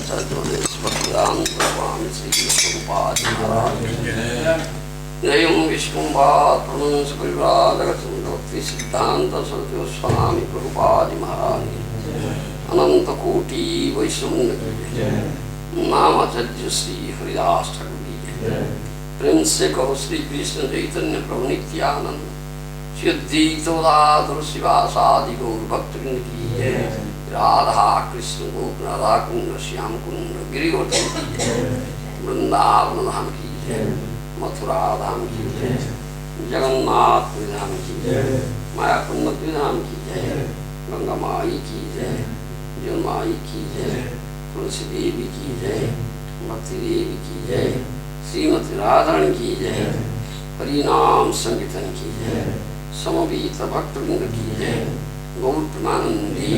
Swami Srila Jayam Vishnuvat Pranansa Parivrajagatam Bhakti Siddhanta Saraswati Swami Prabhupada Maharaja Ananta Koti Vaishnava Namacharya Sri Haridas Thakur Prince Kaho Sri Krishna Chaitanya Prabhu Nityananda Shuddhita Vadadhara Sivasadi Gour Bhaktivinoda Ki Radha Krishna Gokur Radha Kunda Shyam Kunda Girivardhan Ki Vrindavan Dham Ki Mathura Dham Ki Jagannath Puri Dham Ki Mayakunda Puri Dham Ki Ganga Mai Ki Janmai Ki Tulsi Devi Ki Bhakti Devi Ki Srimati Radharani Ki Harinam Sankirtan Ki Samavita Bhaktivinoda Ki Gour Premanandi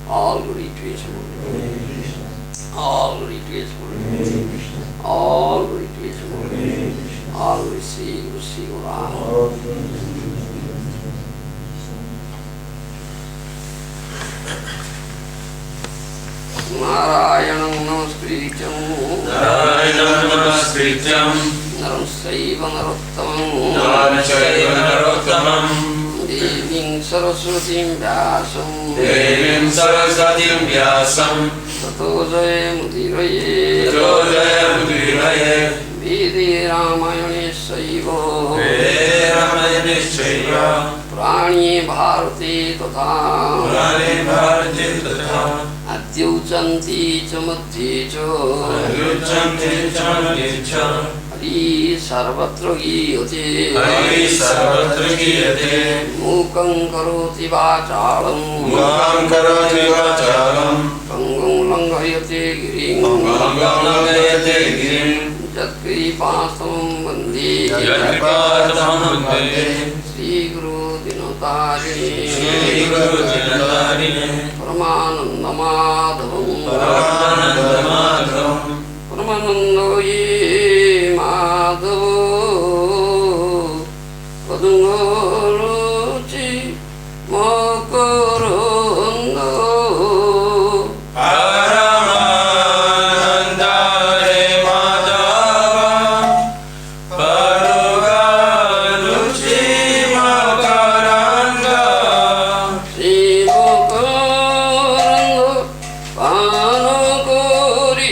all glory to His Holy, all glory to His Holy, all glory to His Holy, all glory Sri Guru Sri Gauranga. Narayanam Namaskrityam Narayanam Namaskrityam Naram Saiva Narottamam Naram Saiva Narottamam Devim Saraswatim Vyasam Devim Saraswatim Vyasam Tato Jayamudiraye Tato Jayamudiraye Vede Ramayane Saiva Vede Ramayane Saiva Prani Bharati Tatha Prani Bharati Tatha Adyuchanti Chamadhi Cha Adyuchanti Chamadhi Cha Hari Sarvatra Giyate Hari Sarvatra Giyate Mukhaṁ Karoti Vachalam Mukhaṁ Karoti Vachalam Pangam Langhayate Girim Pangam Langhayate Girim Jatkripasamam Vande Jatkripasamam Vande Sri Guru Dinotarine Sri Guru Dinotarine Paramananda Madhavam Paramananda Madhavam Paramananda Ye Madhavo Padungaruchi Makaranda Paramananda Re Madhava Parugaruchi Makaranda Sri Makaranda Panakori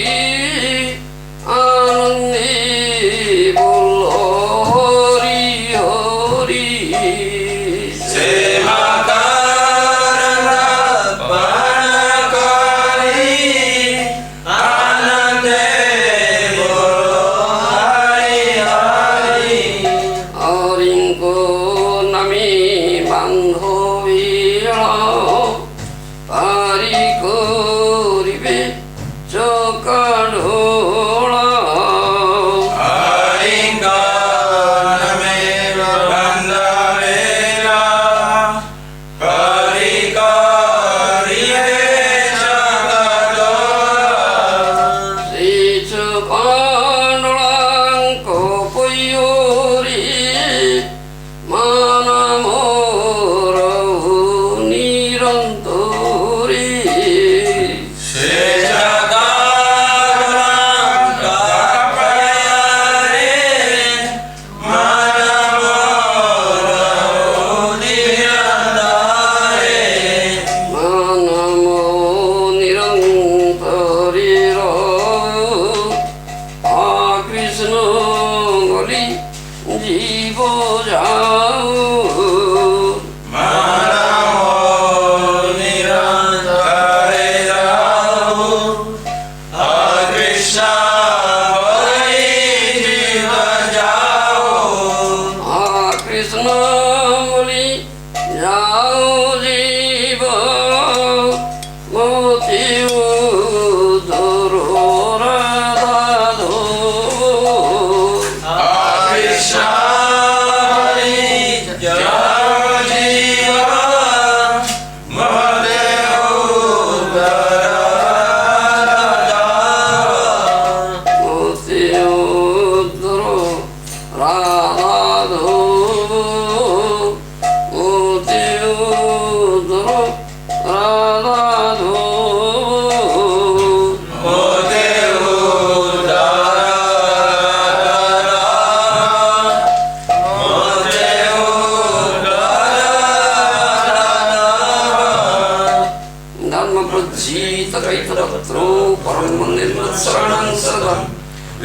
पीतपत्रो परम निर्मत्सरणं सदं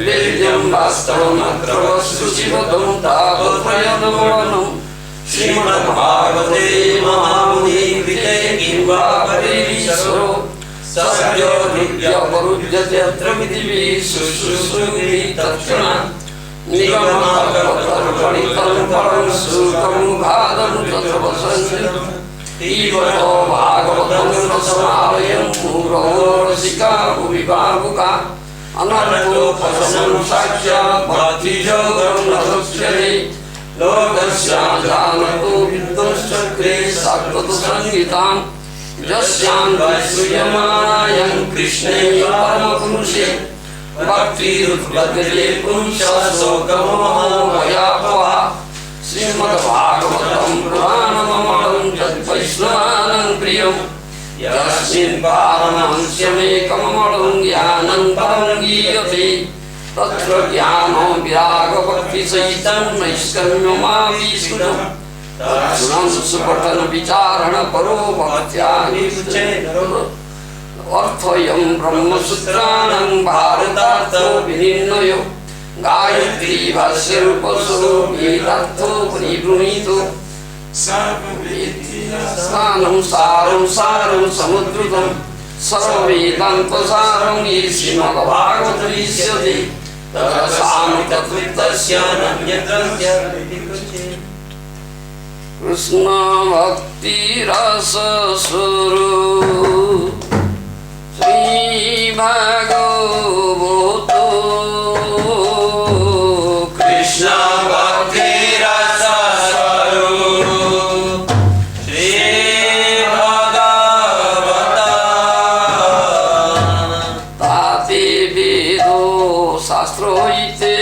वेद्यं वास्तवमत्र वस्तुशिवदं तावत्रयदवर्णम् श्रीमद्भागवते महामुनिकृते किं वा परेश्वरो सद्यो हृद्यपरुज्यते अत्र पृथिवी शुश्रूषुभिः तत्क्षणात् निगमकल्पतरुपणितं परं सुखमुखादं तत्र वसन्ति तीव्रतो भागवतं रसमालयं मुहुरहो रसिका भुवि भावुका अनर्थोपशमं साक्षात् भक्तियोगं न लक्ष्यते लोकस्याजानतो विद्वंश्चक्रे सात्वतसंहितां यस्यां वैश्रूयमाणायं कृष्णे परमपुरुषे भक्तिरुत्पद्यते पुंसशोकमोहो भयापहा श्रीमद्भागवतं पुराणममलं यद्वैष्णवानां प्रियं यस्मिन् पारमहंस्यमेकममलं ज्ञानं परं गीयते तत्र ज्ञानो विरागभक्तिसहितं नैष्कर्म्यमाविष्कृतं तत्सुनं सुपठनविचारणपरो भक्त्या अर्थयं ब्रह्मसूत्राणां भारतार्थो विनिर्णयो गायत्री भाष्यरूपसो वेदार्थो परिगृहीतो सारं सारं समुद्रुतं सर्ववेदान्तसारं ये श्रीमद्भागवतमिष्यते तत्त्वस्य कृष्ण भक्ति रस स्वरूप श्री भागवतो कृष्ण भक्ति रस स्वरूप श्री भागवतम् ताते वेदो शास्त्रो इते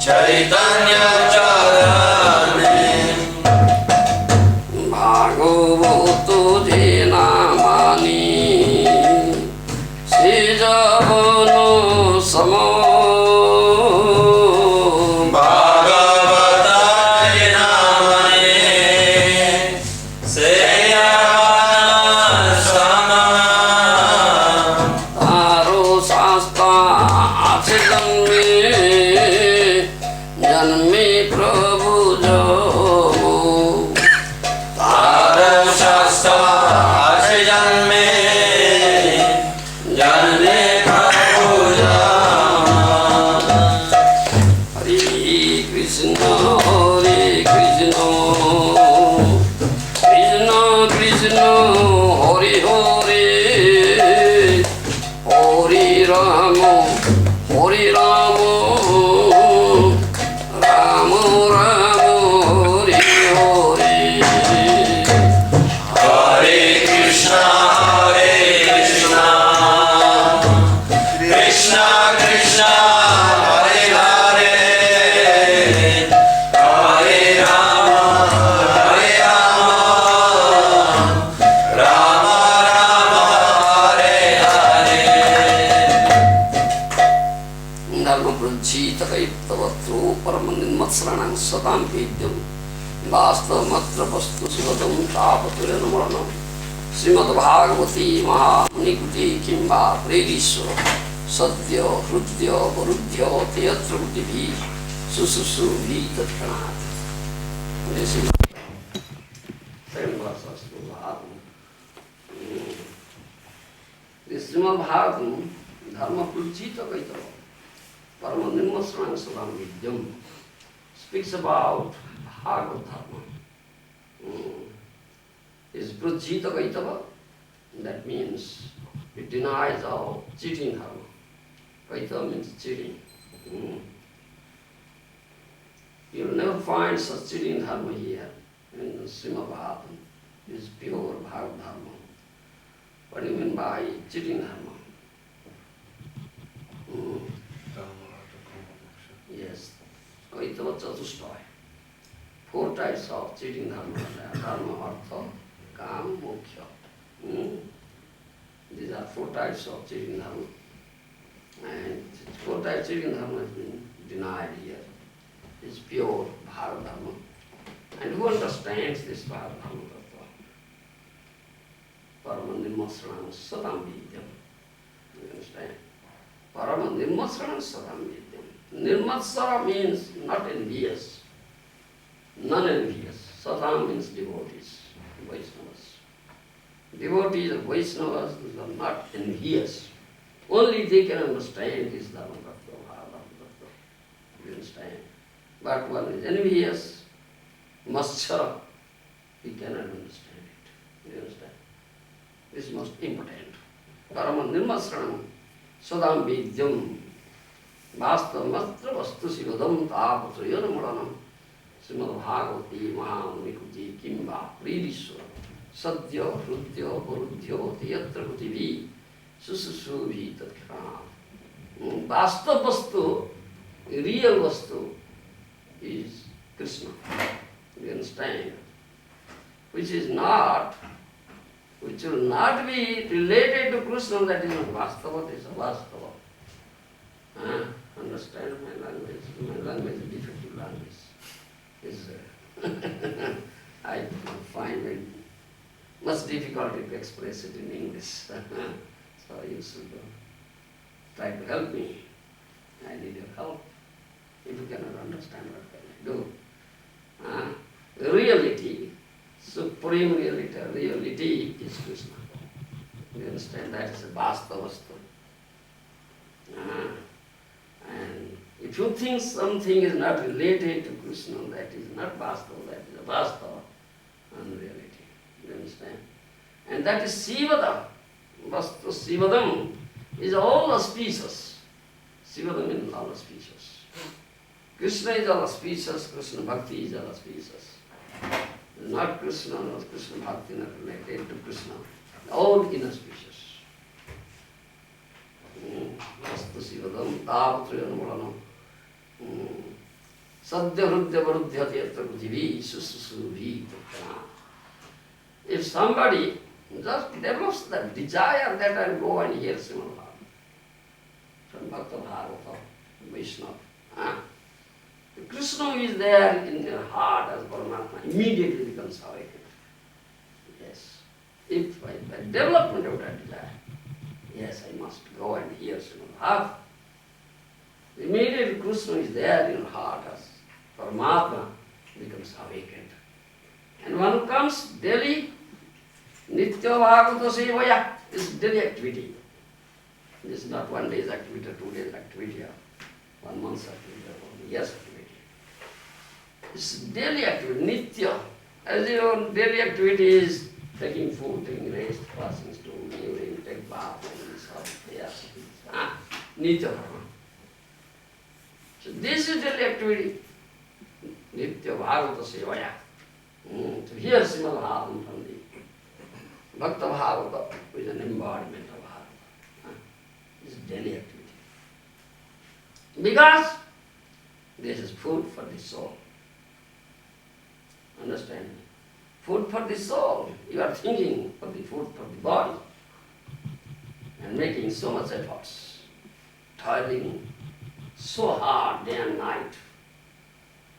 Chaitanya Charane Bhagavato je namani se javano samo Bhagavatam Namane Seyavana Sama Taro sasta achitanme janme prabhu jo Tara Shasta Achijanme Janne Prabhuja Hare Krishna Krishna Krishna Hare Hare Hare Rama Hare Rama Rama Rama Hare Hare Hare Krishna Krishna Krishna Hare Hare Hare Rama Rama Rama Hare Hare Dharma prajita kaitavatru paramanimmatsranam satam vidyam Vasthamatra vastu sivadam tapatuyanamaranam Srimad Bhagavati Mahanikuti Kimba Prediswa Sadhya Hrudya Varudhya Teyatra Gutivi Sususu Vitatkanat. This is same verses to Bhagavatam. This Srimad Bhagavatam Dharma Prajita Kaitava Paramanimmasranam satam vidyam speaks about Bhagavad Dharma. Is Prajita Kaitava, that means it denies all cheating dharma. Kaitava means cheating. You will never find such cheating dharma here in Srimad Bhagavatam. It is pure Bhagavad Dharma. What do you mean by cheating dharma? Yes, Kaitava Chatushtaya. 4 types of cheating dharma. Dharma, Artha, Kam, Moksha. These are 4 types of cheating dharma. And 4 types of cheating dharma has been denied here. It's pure Bhagavad Dharma. And who understands this Bhagavad Dharma? Paramanimmasranam satam vidyam. You understand? Paramanimmasranam satam vidyam. Nirmatsara means not envious, non-envious. Satam means devotees, Vaishnavas. Devotees of Vaishnavas are not envious. Only they can understand this Dharma Tattva, Bhagavad Tattva. You understand? But one is envious, maschara, he cannot understand it. You understand? This is most important. Paramanimmasranam sadam vidyam Vasthamatra vastu sivadam tapatuyanamuranam Srimad Bhagavati Mahanikuti Kimba Pridiswa Sadhya Hrudya Varudhya Teyatra Gutivi Sususubhi Tatkranam. Vastha vastu, real vastu, is Krishna. You understand? Which will not be related to Krishna, that is not Vastava, that is Avastava. Understand my language? My language is a defective language. I find it much difficulty to express it in English. So you should try to help me. I need your help. If you cannot understand, what can I do? Reality, supreme reality is Krishna. You understand? That is a Vastavastu. And if you think something is not related to Krishna, that is not Vastava, that is a Vastava, unreality. You understand? And that is Sivadam. Vastu Sivadam is all auspicious. Sivadam means all auspicious. Krishna is all auspicious, Krishna Bhakti is all auspicious. Not Krishna, not Krishna Bhakti, not related to Krishna. All inauspicious. Vastu Sivadam Tavatruyanmulanam. Sadhya Hrudya Varudhyati Yatra Prithivi Sususubhi Puttana. If somebody just develops that desire that I'll go and hear Srimad Bhagavatam from Bhakta Bhagavata, Vaishnava, Krishna is there in their heart as Paramatma, immediately becomes awakened. Yes. If by development of that desire, yes, I must go and hear Srimad Bhagavatam. Immediately Krishna is there in heart as Paramatma becomes awakened. And one who comes daily, Nitya Bhagavata Sevaya, is daily activity. This is not one day's activity, 2 days activity, or 1 month's activity, or 1 year's activity. It's daily activity, Nitya. As your daily activity is taking food, taking rest, passing stool, urine, take bath, and so on. Yes. Nitya. So this is daily activity. Nitya Bhagavata Sevaya. To hear Srimad Bhagavatam from the Bhakta Bhagavata is an embodiment of Bhagavata. This is daily activity. Because this is food for the soul. Understand me? Food for the soul. You are thinking of the food for the body and making so much efforts, toiling so hard day and night,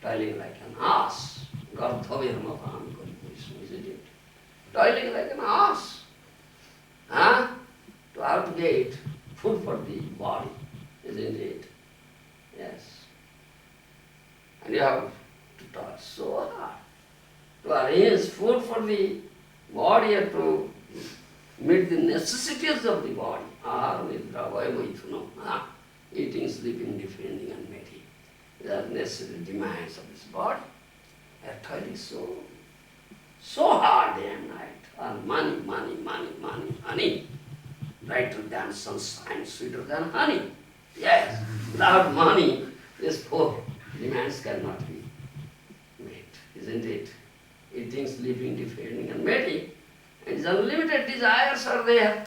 toiling like an ass. Gardhavir matam, isn't it? Toiling like an ass. To outgate food for the body, isn't it? Yes. And you have to toil so hard to arrange food for the body and to meet the necessities of the body. Eating, sleeping, defending and mating. These are necessary demands of this body. They are toiling so hard day and night. And money. Brighter than sunshine, sweeter than honey. Yes, without money, these 4 demands cannot be met, isn't it? Eating, sleeping, defending and mating. And these unlimited desires are there.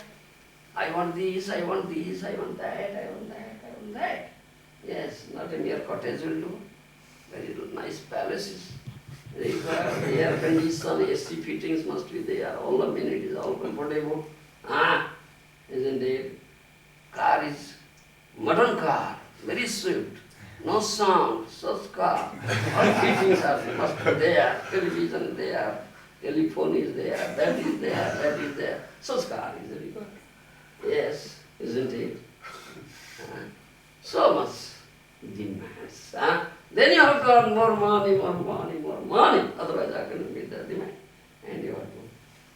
I want this, I want this, I want that, I want that, I want that. Yes, not a mere cottage will do. Very nice palaces. They require air condition, AC fittings must be there, all amenities, all comfortable. Isn't it? Car is modern car, very swift, no sound, such car. All fittings must be there, television is there, telephone is there, that is there, that is there. Such car is required. Yes, isn't it? So much demands. Then you have got more money, otherwise I cannot meet the demand. And you have to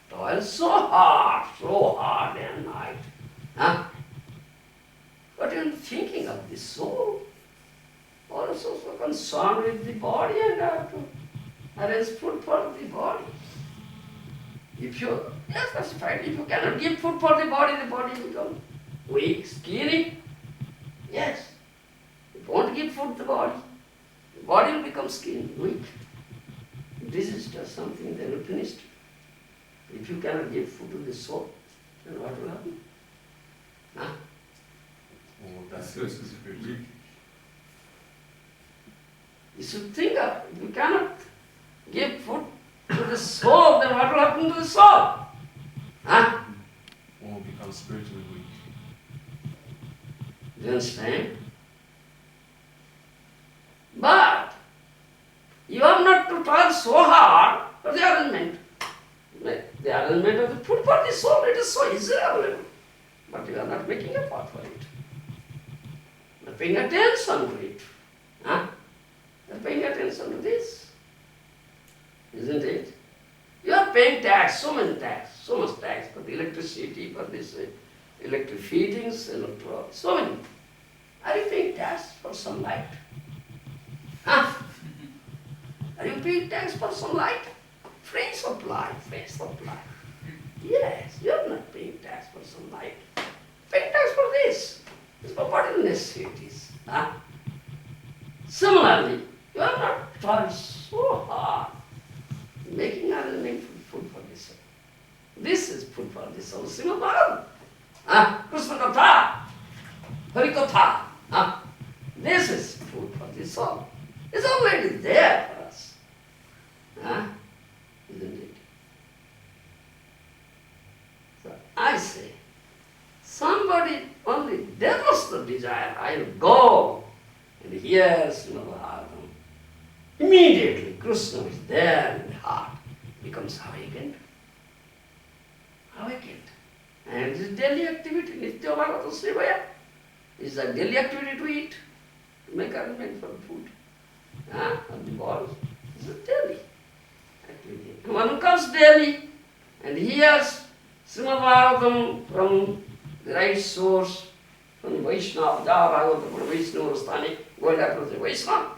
toil so hard day and night. But you are thinking of the soul. Also so concerned with the body and have to arrange food for the body. Yes, that's right. If you cannot give food for the body becomes weak, skinny. Yes. If you won't give food to the body will become skinny, weak. This is just something they will finish. If you cannot give food to the soul, then what will happen? You should think of, if you cannot give food to the soul, then what will happen to the soul? One will become spiritually weak. Do you understand? But you have not to toil so hard for the arrangement. The arrangement of the food for the soul, it is so easily available. But you are not making effort for it. You are paying attention to it. You are paying attention to this. Isn't it? You are paying tax, so much tax for the electricity, for this electric fittings, so many. Are you paying tax for sunlight? Are you paying tax for sunlight? Free supply. Yes, you are not paying tax for sunlight. Paying tax for this. It's for bodily necessities. Similarly, you are not trying so hard making arrangement for food for the soul. This is food for the soul. Srimad Bhagavatam. Krishna Katha. Hari Katha. This is food for the soul. It's already there for us. Huh? Isn't it? So I say, somebody only develops the desire, I will go and hear Srimad Bhagavatam. Immediately Krishna is there in the heart, becomes awakened. Awakened. And this daily activity, Nitya Bhagavata Sevaya, is a daily activity to eat, to make arrangement for food. Of the balls. It's a daily activity. And one who comes daily and hears Srimad Bhagavatam from the right source, from Vaishnava, Bhagavatam, from Vaishnava Sthani, going after the Vaishnava,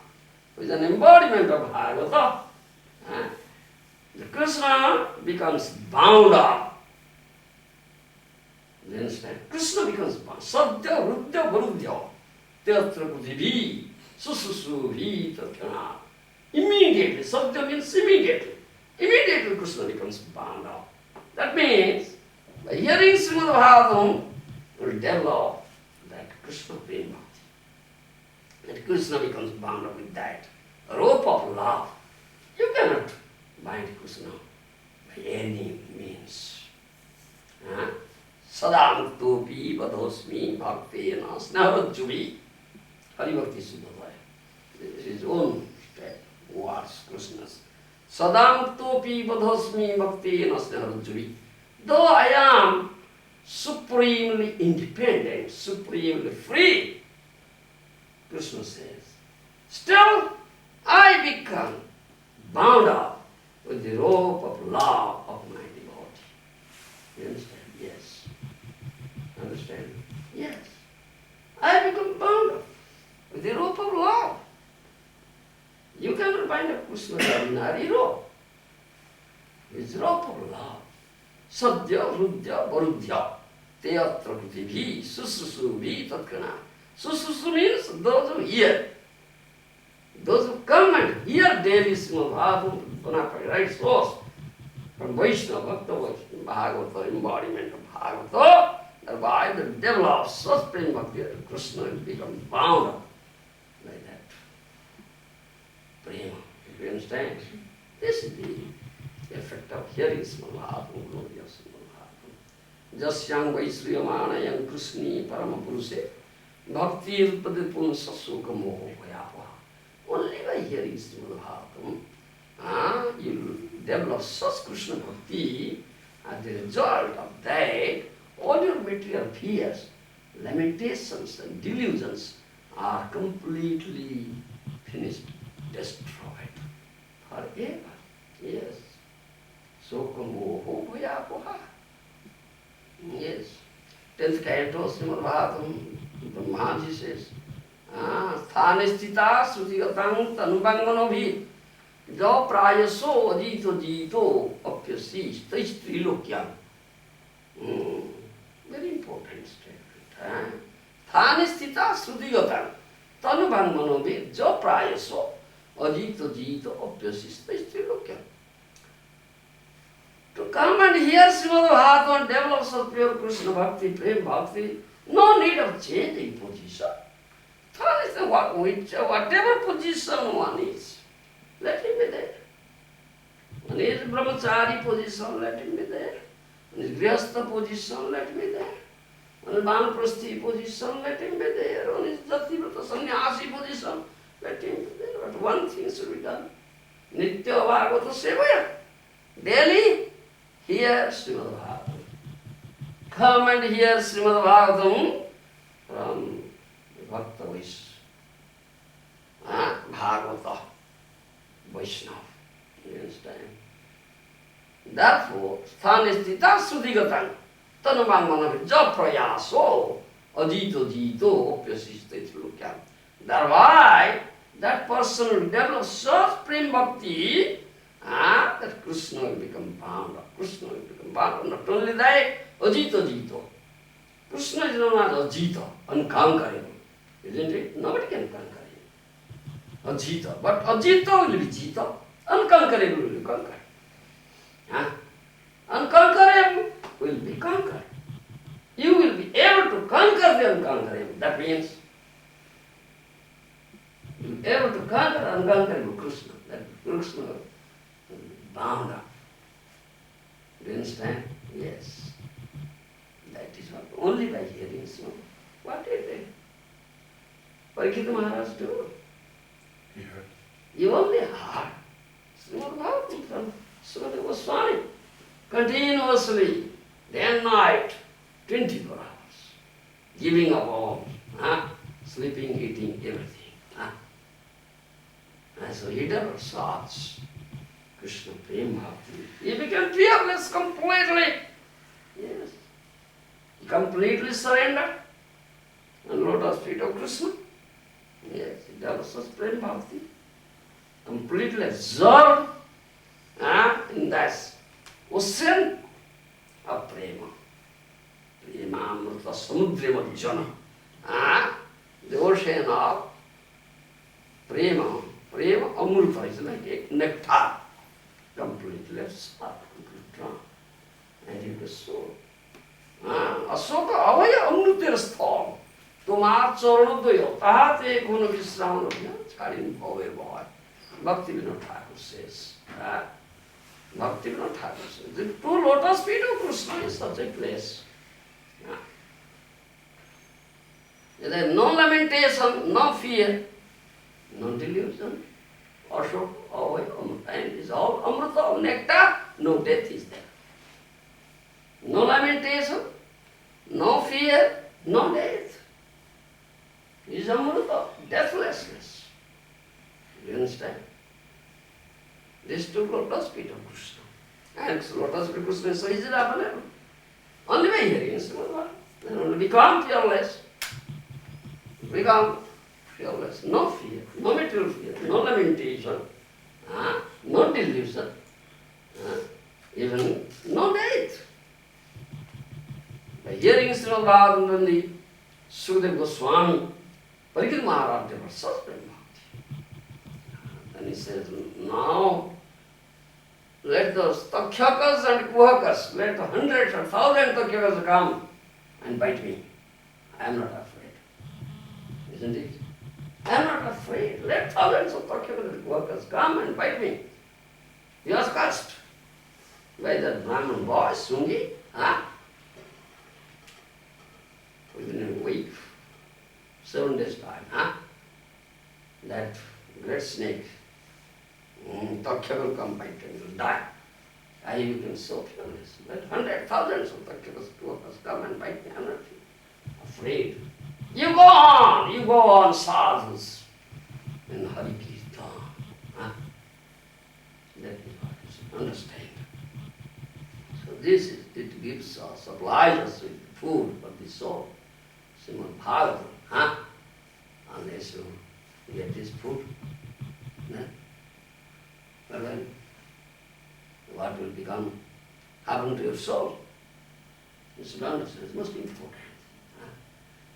who is an embodiment of Bhagavata. The Krishna becomes bound up. You understand? Krishna becomes bound. Sadhya, Rudya, Varudya, Teatra Pudhivi, Sususuvi, Tathana. Immediately, Sadhya means immediately. Immediately Krishna becomes bound up. That means, by hearing Srimad Bhagavatam, will develop that Krishna Prema Bhakti. And Krishna becomes bound up with that rope of love. You cannot bind Krishna by any means. Sadamuktopi vadosmi bhaktena snarajjuvi. Hari Bhakti Sudhavaya. This is his own words, Krishna's. Sadamuktopi vadosmi bhaktena snarajjuvi. Though I am supremely independent, supremely free, Krishna says, still I become bound up with the rope of love of my devotee. You understand? Yes. Understand? Yes. I become bound up with the rope of love. You cannot bind up Krishna with ordinary rope. It's rope of love. Sadhya, Rudya, Varudya, Teatra Prithibhi, Sususuvi, Tatkana. Sususu means those who hear. Those who come and hear daily Srimad Bhagavatam, right source, from Vaishnava, Bhakta Vaishnava, Bhagavata, embodiment of Bhagavata, thereby the develops such Prema Bhakti that Krishna will become bound up like that. Prema, you understand? This is the effect of hearing Srimad Bhagavatam, glory of Srimad Bhagavatam. Jasyang Vaisriyamanayang Krishni Paramapuruse, Bhakti Padipun Sasuka Moho Bhayapaha. Only by hearing Srimad Bhagavatam, you will develop such Krishna Bhakti, and the result of that, all your material fears, lamentations and delusions are completely finished, destroyed forever. Yes. Sokamoho bhayapoha. Yes. 10th canto Srimad Bhagavatam, Maharaja says, Sthanistita Sutigatang Tanubangmanobhi Jo Prayaso Adito Jito Apyasi Trilokyam. Very important statement. Sthanistita Sutigatang Tanubangmanobhi Jo Prayaso Adito Jito Apyasi Trilokyam. To come and hear Srimad Bhagavatam and develop such pure Krishna Bhakti, Prem Bhakti, no need of changing position. Whatever position one is, let him be there. One is brahmachari position, let him be there. One is grihastha position, let him be there. One is vanaprasthi position, let him be there. One is jativrata sannyasi position, let him be there. But one thing should be done. Nitya Bhagavata Sevaya. Daily, hear Srimad Bhagavatam. Come and hear Srimad Bhagavatam from Bhakta Bhagavata Vaishnava. You understand? Therefore, sthanistita sudhigatang tanumangmanavi japrayaso ajito jito opyasiste trilokyam. Thereby, that person will develop such prem bhakti that Krishna will become bound up. Krishna will become bound up. Not only that, ajito jito. Krishna is known as ajita, unconquerable. Isn't it? Nobody can conquer him. Ajita. But ajita will be jita. Unconquerable will be conquered. Unconquerable will be conquered. You will be able to conquer the unconquerable. That means you be able to conquer unconquerable Krishna. That Krishna bound up. Do you understand? Yes. That is what, only by hearing Srimad. What did Parikshit Maharaj do? He heard. You only heard Srimad Bhagavatam from Srila Goswami continuously, day and night, 24 hours, giving up all, sleeping, eating, everything. And so he never sought Krishna Prema Bhakti. He became fearless completely. Yes. He completely surrendered and lotus feet of Krishna. Yes, he developed such Prema Bhakti. Completely absorbed in that ocean of Prema. Prema Amrita Samudra Majjana. The ocean of Prema. Prema Amrita is like a nectar. Completely absorbed, completely drunk. And he was so. Asoka avaya amrutir stham. Tomar charanodaya. Tahate kono visram rabhya. Charin bhave bhava. Bhakti Vinod Thakur says. Bhakti Vinod Thakur says. The two lotus feet of Krishna is such a place. There is no lamentation, no fear, no delusion. Ashok, and is all amrita, nectar, no death is there. No lamentation, no fear, no death. Is amrita, deathlessness. Do you understand? These two lotus feet of Krishna. And lotus feet of Krishna is so easily available. Only by hearing Srimad. Then only become fearless. Become fearless. No fear, no material fear, no lamentation, no delusion, even no death. By hearing Srimad Bhagavatam, only Sukadeva Goswami, Parikshit Maharaj developed such Prema Bhakti. And he says, now let those takshakas and kuhakas, let the hundreds or thousands takshakas come and bite me. I am not afraid. Isn't it? I am not afraid. Let thousands of takshakas and kuhakas come and bite me. He was cursed by that Brahmin boy, Sungi. Within a week, 7 days time, that great snake, Takshaka will come bite and will die. You can so fearless. Let hundreds, thousands of Takshakas come and bite me. I am not afraid. You go on, sadhus, in Hari Kirtan. That is what you should understand. So this is, it gives us, supplies us with food for the soul. Srimad Bhagavatam, unless you get this food, well then, what will happen to your soul? You should understand, it's most important.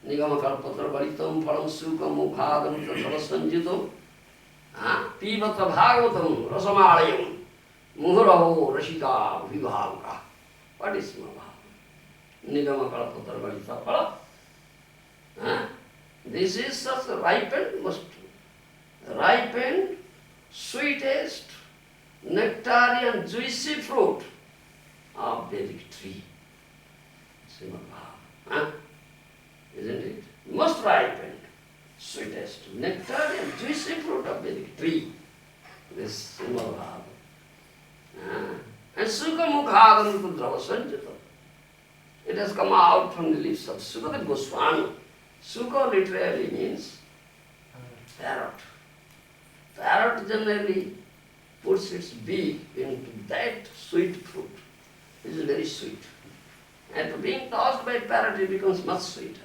Nigama kalpatra valitam phalam sukam mukhadam tattva sanjitam pivata bhagavatam rasamalayam muhuraho rashika vibhavaka. What is Srimad Bhagavatam? Nigama kalpatra valitam phalam. This is such a ripened, sweetest, nectarian, juicy fruit of Vedic tree. Srimad Bhagavatam. Isn't it? Most ripened, sweetest, nectarian, juicy fruit of Vedic tree. This Srimad Bhagavatam. And Sukha Mukhadam Kudrava Sanjita. It has come out from the lips of Sukadeva Goswami. Sukha literally means parrot. Parrot generally puts its beak into that sweet fruit. It is very sweet. And being tossed by parrot, it becomes much sweeter.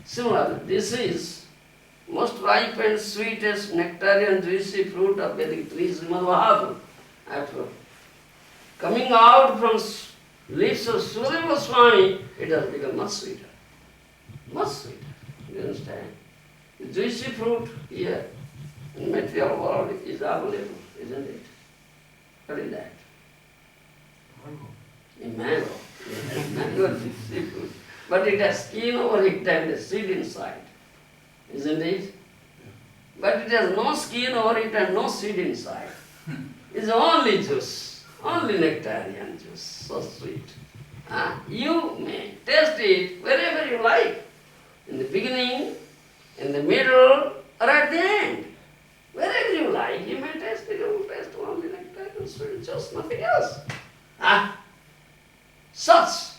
Similarly, this is most ripened, sweetest, nectarian, juicy fruit of Vedic tree, Srimad Bhagavatam. After coming out from lips of Sukadeva Goswami, it has become much sweeter. Much sweeter. You understand? The juicy fruit here in material world is available, isn't it? What is that? Mango. A mango. Yes, mango is juicy fruit. But it has skin over it and a seed inside. Isn't it? but it has no skin over it and no seed inside. It's only juice, only nectarian juice, so sweet. You may taste it wherever you like, in the beginning, in the middle, or at the end. Wherever you like, you may taste it, you will taste only nectarian sweet juice, nothing else. Such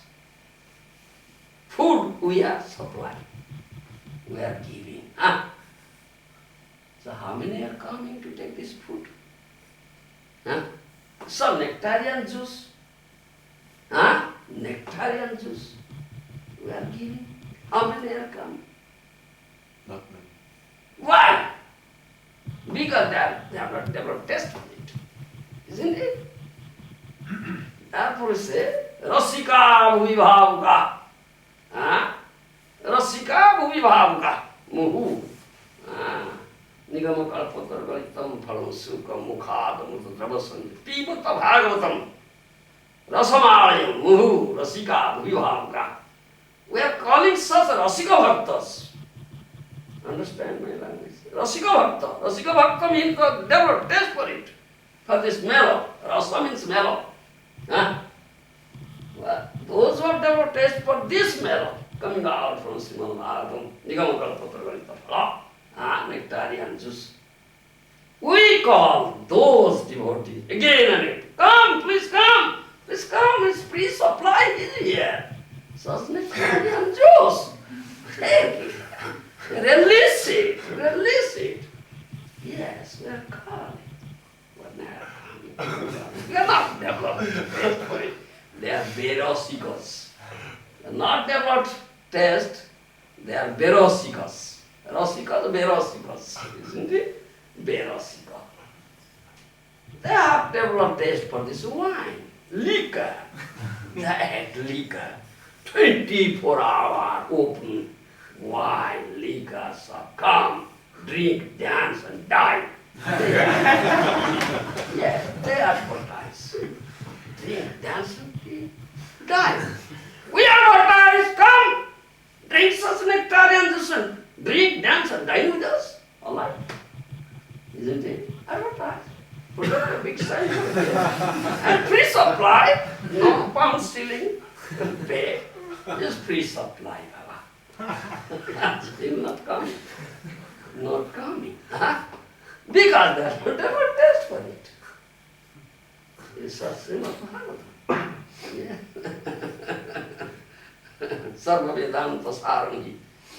food we are supplying, we are giving. So how many are coming to take this food? Some nectarian juice. Nectarian juice we are giving. How many are coming? Not many. Why? Because they have not developed taste for it. Isn't it? Therefore say, Rasika Bhuvibhavuka. Rasika Bhuvibhavuka. Muhu. Nigama kalpatargalitam phalam sukam mukhadam dravasan pibata bhagavatam rasamayam muhu rasika bhuvibhavuka. We are calling such Rasika Bhaktas. Understand my language? Rasika Bhakta. Rasika Bhakta means to develop taste for it, for this mellow. Rasa means mellow. Well, those who have developed taste for this mellow, coming out from Srimad Bhagavatam, Nigama kalpatargalita phala, nectarian juice. We call those devotees again and again. Come, please come. Please come. It's free supply is here. Such nectarian juice. Release it. Release it. Yes, we are calling. But now we are not developed taste for it. They are berosicos. They are not developed taste. They are berosicos. Rosicos, berosicos, isn't it? Berosico. They have developed taste for this wine, liquor. That liquor, 24-hour open wine, liquor, so come, drink, dance, and die. Yes, they advertise. Drink, dance, and die. We advertise, come, drink such nectarian juice. Drink, dance, and dine with us. All right. Isn't it? Advertise. Put up a big sign. And free supply. No pound stealing. Pay. Just free supply, Baba. Still not coming. Not coming. Because there's no different taste for it. It's a Srimad Bhagavatam. Yeah. Sarva Vedanta Sarangi.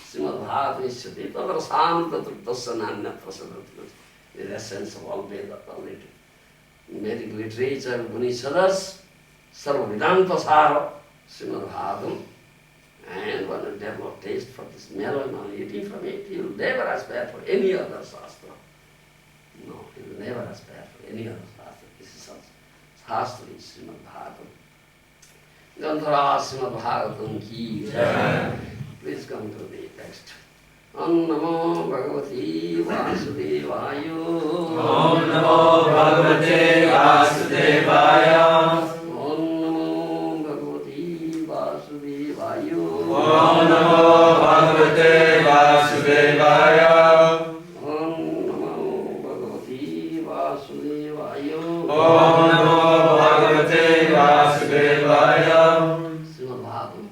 Srimad Bhagavatam is Tadra Santa Truptasya Nanya Prasadati. The essence of all Veda, all Vedic literature, Upanishads, Sarva Vedanta Sara, Srimad Bhagavatam. And one will develop taste for this melon on eating from it, he will never aspire for any other Shastra. No, he will never aspire for any other Shastra. This is such Shastra is Srimad Bhagavatam. Gandhara Srimad Bhagavatam ki jai. Please come to the text. Om Namo Bhagavate Vasudevaya. Om Namo Bhagavate Vasudevaya. Om Namo Bhagavate Vasudevaya. Om Namo Bhagavate Vasudevaya. Om Namo Bhagavate Vasudevaya. Om Namo Bhagavate Vasudevaya. Srimad Bhagavatam,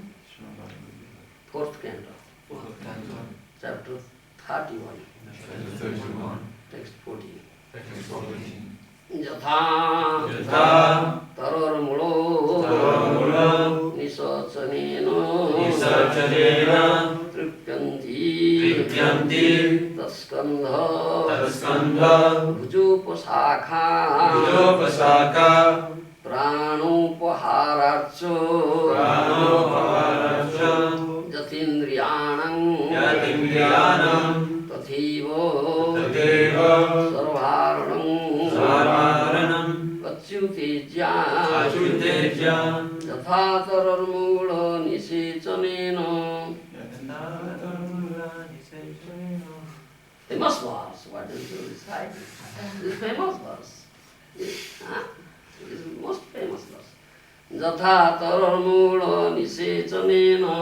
fourth canto, chapter 31, text 14. Yatha taror mulo nisachanena tripyanti taskandha bhujupasakha pranupaharacho yatindriyanam tathiva sarvaranam pachyutejya yatha tararmula nisechanena. Famous verse, what is you recite? This famous verse. This is the most famous verse. Yatha tararmula nisechanena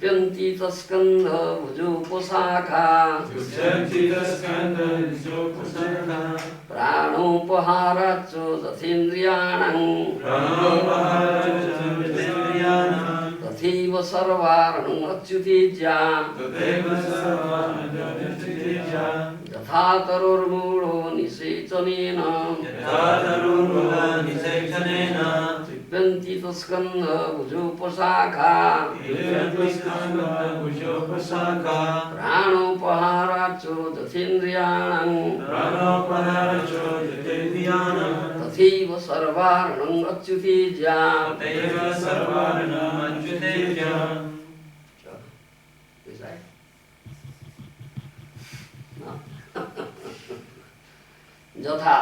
Tripyanti taskandha bhujopasakha Tujanti taskanda nijopasana Pranopaharacho dathendriyanam Prano Maharaja Vidyanam Tathiva sarvaranam achyutijya Tadeva Sarvana Jatitija Yatha tarurmulo nisechanena Yatadarurva Nisechanena Tripyanti taskandha bhujopasakha Tujanti taskanda nijopasaka Pranopaharacho dathendriyanam Prano Maharaja Vidyanam Tathiva sarvaranam achyutijya Tadeva Sarvana Jatitija Is right? No. Jatha,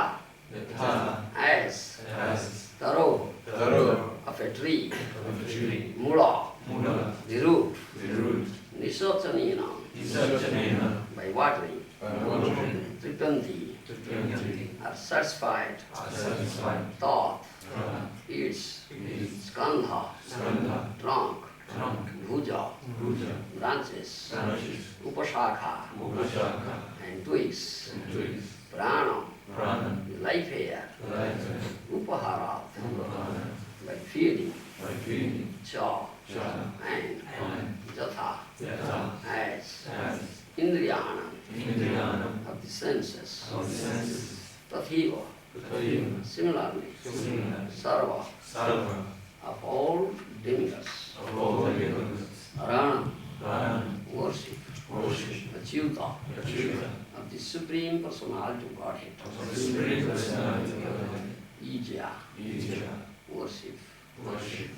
Yatha as as taro Taro of a tree, of a tree mula, Mula the root, the root nisochanina, Nisachanena by watering, by watering tripanti, Tripyanti are satisfied, are satisfied thought, Prana its is skandha, Skanda trunk, Trunk bhuja, Ruja branches, Branches upashakha, Upashaka and twigs, and twigs prana, Prana the life air, life upahara, Upahana by feeding, by feeding cha, Cha and and jatha, Yatha as as indriyana, Indriyanam of the senses, of the senses tathiva, Tatayim similarly, Similarly sarva, Sarva of all demigods, of all the universe arana, Prana worship, worship achyuta, Achyuta of the Supreme Personality of Godhead, of the Supreme Personality of God ija, Ija worship. worship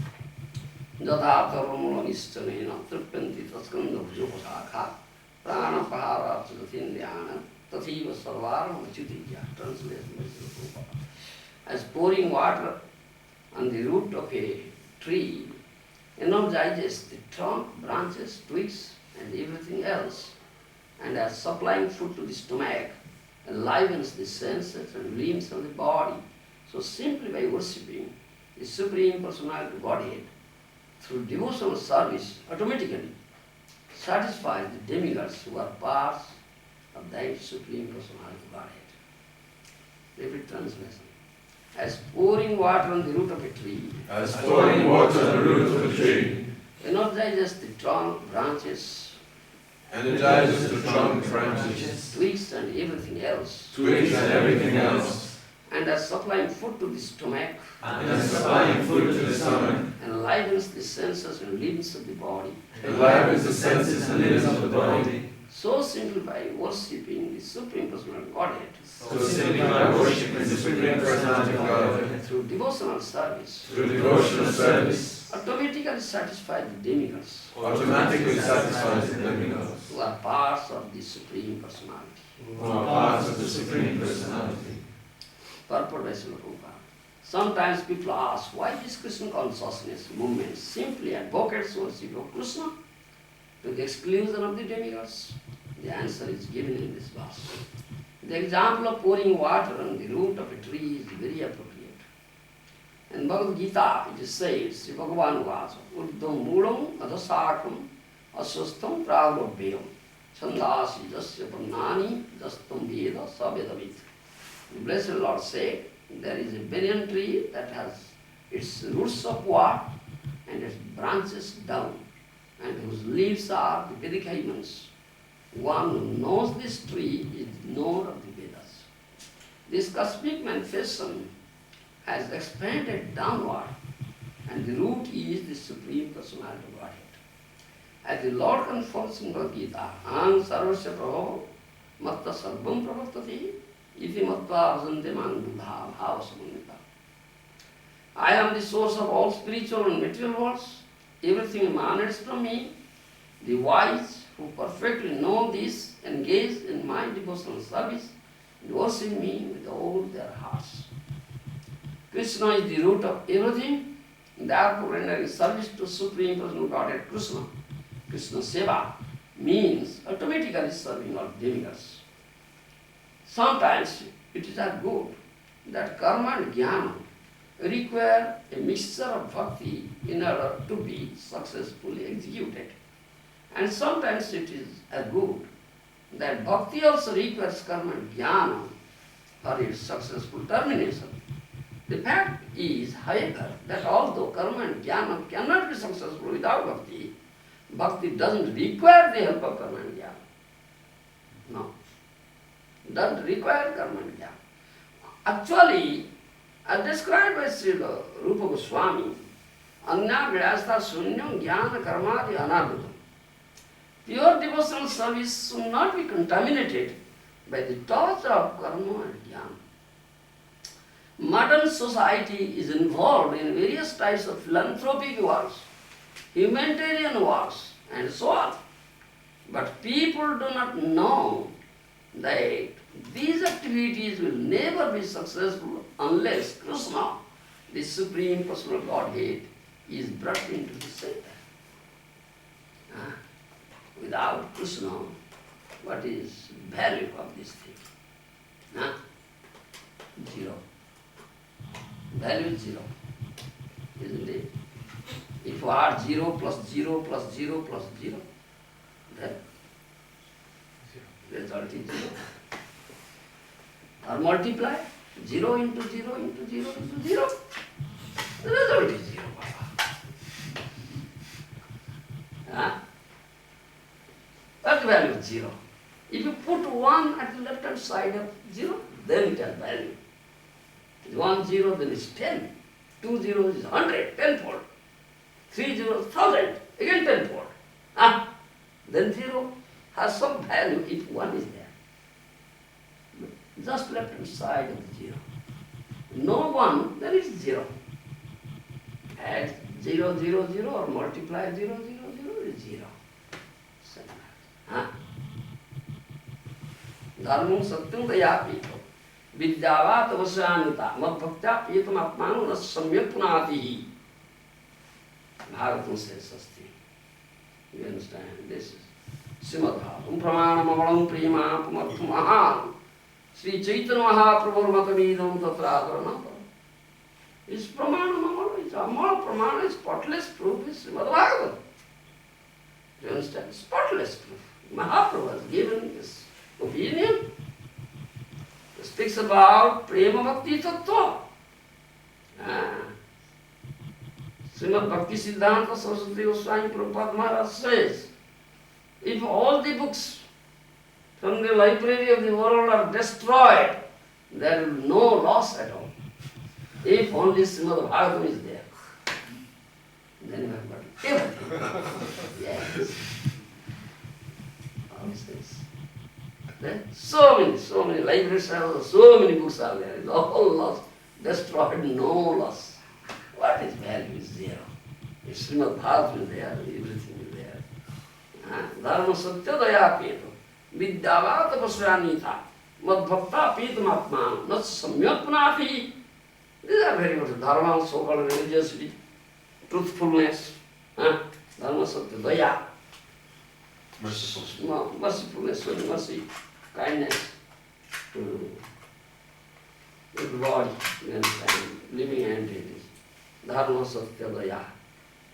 Jatha nischanena tripyanti taskandha bhujopasakha pranapahara chadathendryana tathiva sarvaram achyutija. Translation by Srila Prabhupada. As pouring water on the root of a tree energizes the trunk, branches, twigs and everything else, and as supplying food to the stomach enlivens the senses and limbs of the body, so simply by worshipping the Supreme Personality of Godhead through devotional service automatically satisfies the demigods who are parts of thy Supreme Personality of Godhead. Repeat translation. As pouring water on the root of a tree as pouring water on the root of a tree energizes the trunk, branches, energizes the trunk branches twigs and everything else, twigs and everything else and as supplying food to the stomach and as supplying food to the stomach enlivens the senses and limbs of the body, enlivens the senses and limbs of the body. so simply by worshipping the Supreme Personality of Godhead So simply by worshiping the Supreme Personality of God through devotional service through devotional service automatically satisfies the demigods automatically satisfies the demigods who are parts of the Supreme Personality. who are parts of the Supreme Personality. Purport by Srila Prabhupada. Sometimes people ask why this Krishna consciousness movement simply advocates worship of Krishna to the exclusion of the demigods. The answer is given in this verse. The example of pouring water on the root of a tree is very appropriate. In Bhagavad Gita it is said, Sri Bhagavan Vacha, Urdham Mulam Adasakam Aswastham Pravrabhyam Chandasi Jasya Pannani Jastam Veda Savedavit. The Blessed Lord said, there is a banyan tree that has its roots upward and its branches down, and whose leaves are the Vedic hymns. One who knows this tree is knower of the Vedas. This cosmic manifestation has expanded downward, and the root is the Supreme Personality of Godhead. As the Lord confirms in Bhagavad Gita, Aham sarvasya prabhava matta sarvam pravartati iti mattva bhajante man buddha bhava samannita. I am the source of all spiritual and material worlds. Everything emanates from me. The wise who perfectly know this engage in my devotional service and worship me with all their hearts. Krishna is the root of everything, therefore rendering service to Supreme Personal Godhead Krishna. Krsna Seva means automatically serving all demigods. Sometimes it is good that karma and jnana require a mixture of bhakti in order to be successfully executed. And sometimes it is a good that bhakti also requires karma and jnana for its successful termination. The fact is, however, that although karma and jnana cannot be successful without bhakti, bhakti doesn't require the help of karma and jnana. No. Doesn't require karma and jnana. Actually, as described by Srila Rupa Goswami, Anya Vyasta Sunyam Jnana Karmadi Anadhutam. Pure devotional service should not be contaminated by the touch of karma and jnana. Modern society is involved in various types of philanthropic works, humanitarian works, and so on. But people do not know that these activities will never be successful unless Krishna, the Supreme Personal Godhead, is brought into the center. Without Krishna, what is value of this thing? Zero. Value is zero, isn't it? If you add 0 plus 0 plus 0 plus 0, then the result is 0. Or multiply 0 into 0 into 0 into 0, the result is 0. What value is 0? If you put 1 at the left hand side of 0, then it has value. 1 0, then it's 10. 2 0 is 100, tenfold. 3 0 is 1000, again tenfold. Then 0 has some value if 1 is there. Just left hand side of 0. No 1, then it's 0. Add 0 0 0 or multiply 0 0 0 is 0. Dharmam satyam dayapito vidyavat avasyanita madbhaktya pietam atmanu nas samyak punatihi. Bhagavatam says such thing. You understand? This is Srimad Bhagavatam. Pramanam avalam prema pumartham aham Sri Chaitanya Mahaprabhur matamidam tatra adharanata. It's pramanam avalam. It's amala pramana. It's spotless proof. It's Srimad Bhagavatam. You understand? Spotless proof. Mahaprabhu has given this opinion. He speaks about prema bhakti tattva. Srimad Bhakti Siddhanta Saraswati Goswami Prabhupada Maharaja says, if all the books from the library of the world are destroyed, there will be no loss at all. If only Srimad Bhagavatam is there, then you have got everything. Yes. So many libraries are, so many books are there. It's all lost, destroyed, no loss. What is value is zero. If Srimad Bhagavatam is there, everything is there. Dharma satya daya peto vidyavata pasyanita madbhakta petam atman nas samyak punati. These are very much dharma, so-called religiosity, truthfulness, dharma satya daya. Mercifulness, mercy, kindness to everybody, living entities. Dharma satya daya.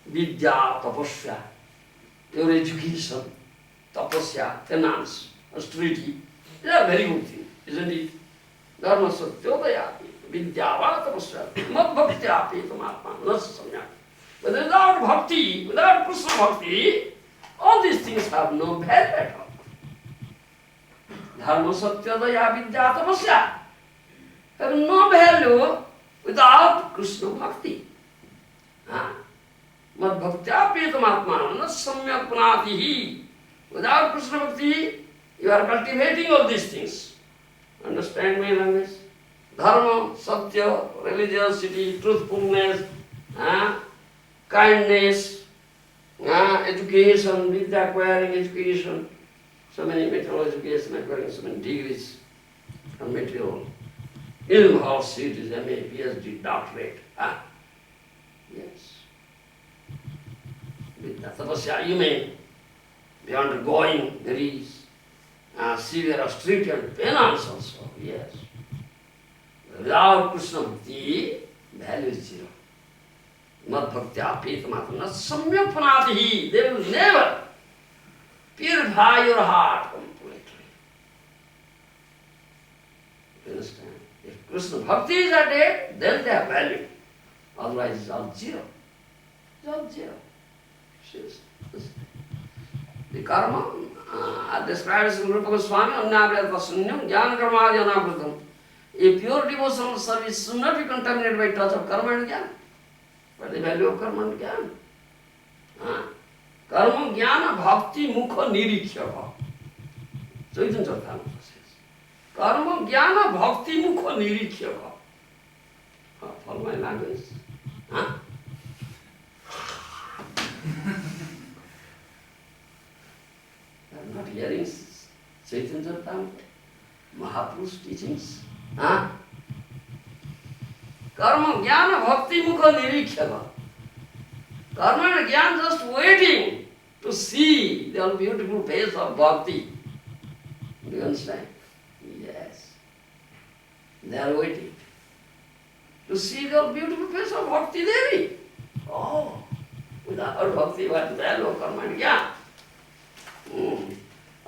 Vidya, tapasya, your education, tapasya, finance, austerity. These are very good things, isn't it? Dharma satya daya. Vidya, tapasya, madbhaktya, petamatma, nasasamya. But without bhakti, without Krishna bhakti, all these things have no value at all. Dharma satya daya vidya tapasya have no value without Krishna bhakti. Mad bhaktya petam atmanam na samyak punatihi. Without Krishna bhakti, you are cultivating all these things. Understand my language? Dharma, satya, religiosity, truthfulness, kindness, education, vidya acquiring education, so many material education acquiring so many degrees and material. In-house seat is MA, PhD, doctorate. Yes. Vidya tapasya, you may be undergoing, there is severe austerity and penance also, yes. Without Krishna bhakti, value is zero. Mad bhaktya petamatma samyak punatihi. They will never purify your heart completely. You understand? If Krishna Bhakti is at it, then they have value. Otherwise it's all zero. It's all zero. The karma, described as Rupa Swami, Annabhyat Vasunyam, Jnana Karmadi Anabhritam. A pure devotional service should not be contaminated by touch of karma and jnana. What is the value of karma and jnana? Karma, jnana, bhakti, mukha, nirikhyava. Chaitanya Charitamrita says. Karma, jnana, bhakti, mukha, nirikhyava. Follow my language? Huh? I'm not hearing Chaitanya Charitamrita, Mahapuru's teachings. Huh? Karma, jnana, bhakti, mukha, nirikhyava. Karma and jnana just waiting to see the beautiful face of bhakti. Do you understand? Yes. They are waiting to see the beautiful face of Bhakti Devi. Oh, without bhakti, what is the value of karma and jnana?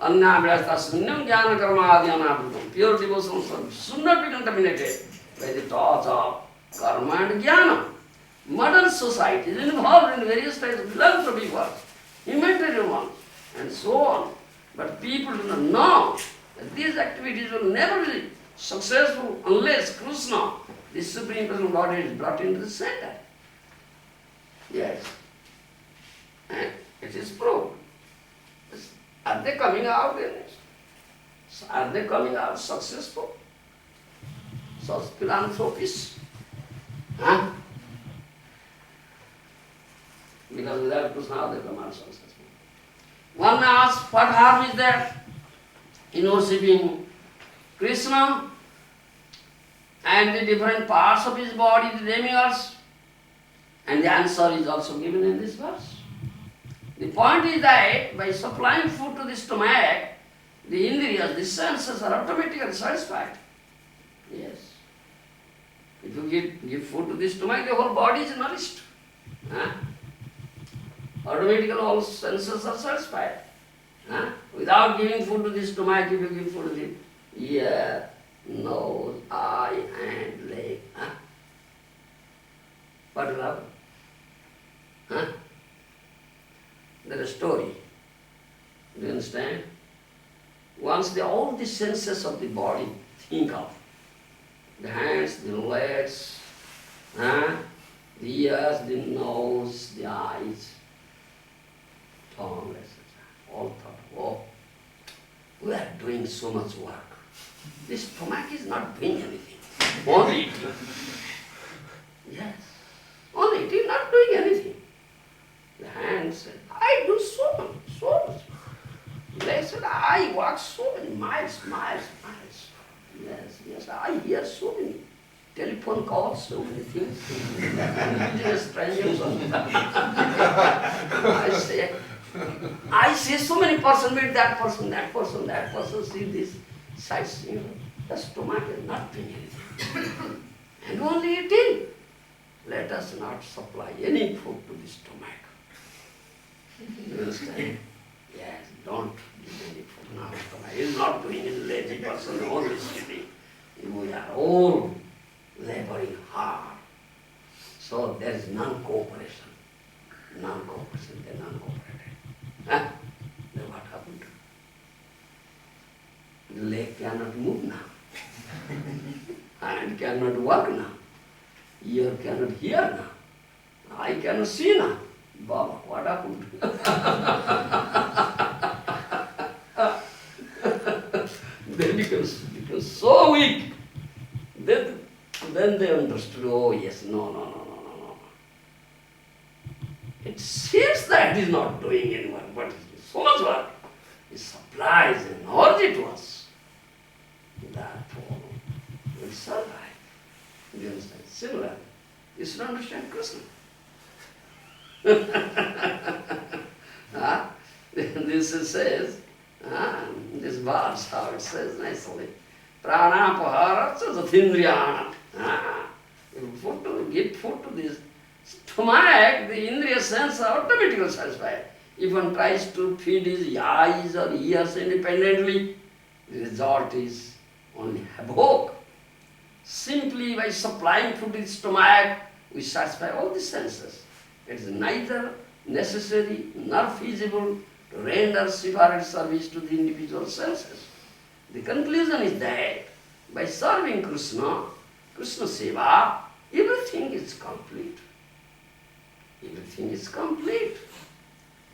Annabhyasta sunyam jnana karma adi anabhutam. Pure devotional service should not be contaminated by the touch of karma and jnana. Modern society is involved in various types of philanthropy work, humanitarian ones, and so on. But people do not know that these activities will never be successful unless Krishna, the Supreme Personal Godhead, is brought into the center. Yes. And it is proved. Are they coming out in it? Are they coming out successful? Such philanthropists? Huh? Because without Krishna, they come out successful. One asks, what harm is there in worshipping Krishna and the different parts of his body, the demigods? And the answer is also given in this verse. The point is that by supplying food to the stomach, the indriyas, the senses are automatically satisfied. Yes. If you give food to the stomach, the whole body is nourished. Huh? Automatically all senses are satisfied. Huh? Without giving food to the stomach, if you give food to the ear, nose, eye, hand, leg, huh? What will happen? Huh? There is a story. Do you understand? Once all the senses of the body think of, the hands, the legs, huh? The ears, the nose, the eyes, tongue, etc. All thought, oh, we are doing so much work. This stomach is not doing anything. Only eating. Yes. Only it is not doing anything. The hands said, I do so much. Legs said, I walk so many miles. Yes, I hear so many telephone calls, so many things. Strangers. I see so many persons, meet that person, see this sights, the stomach is not doing anything. And only eating. Let us not supply any food to the stomach. You understand? Yes, don't give any food now. Stomach is not doing any lazy person, only sitting. We are all laboring hard. So there is non-cooperation. They non-cooperated. Huh? Then what happened? The leg cannot move now. Hand cannot work now. Ear cannot hear now. Eye cannot see now. Baba, what happened? They become so weak. Then they understood, oh yes, no. It seems that it is not doing any work, but it is so much work. It supplies energy to us. Therefore, we survive. Do you understand? Similarly, you should understand Krishna. This says, this verse, how it says nicely, Pranapahara Jathindriyana. Give food to this stomach, the indriya sense are automatically satisfied. If one tries to feed his eyes or ears independently, the result is only havoc. Simply by supplying food to the stomach, we satisfy all the senses. It is neither necessary nor feasible to render separate service to the individual senses. The conclusion is that by serving Krishna, Krsna Seva, everything is complete. Everything is complete.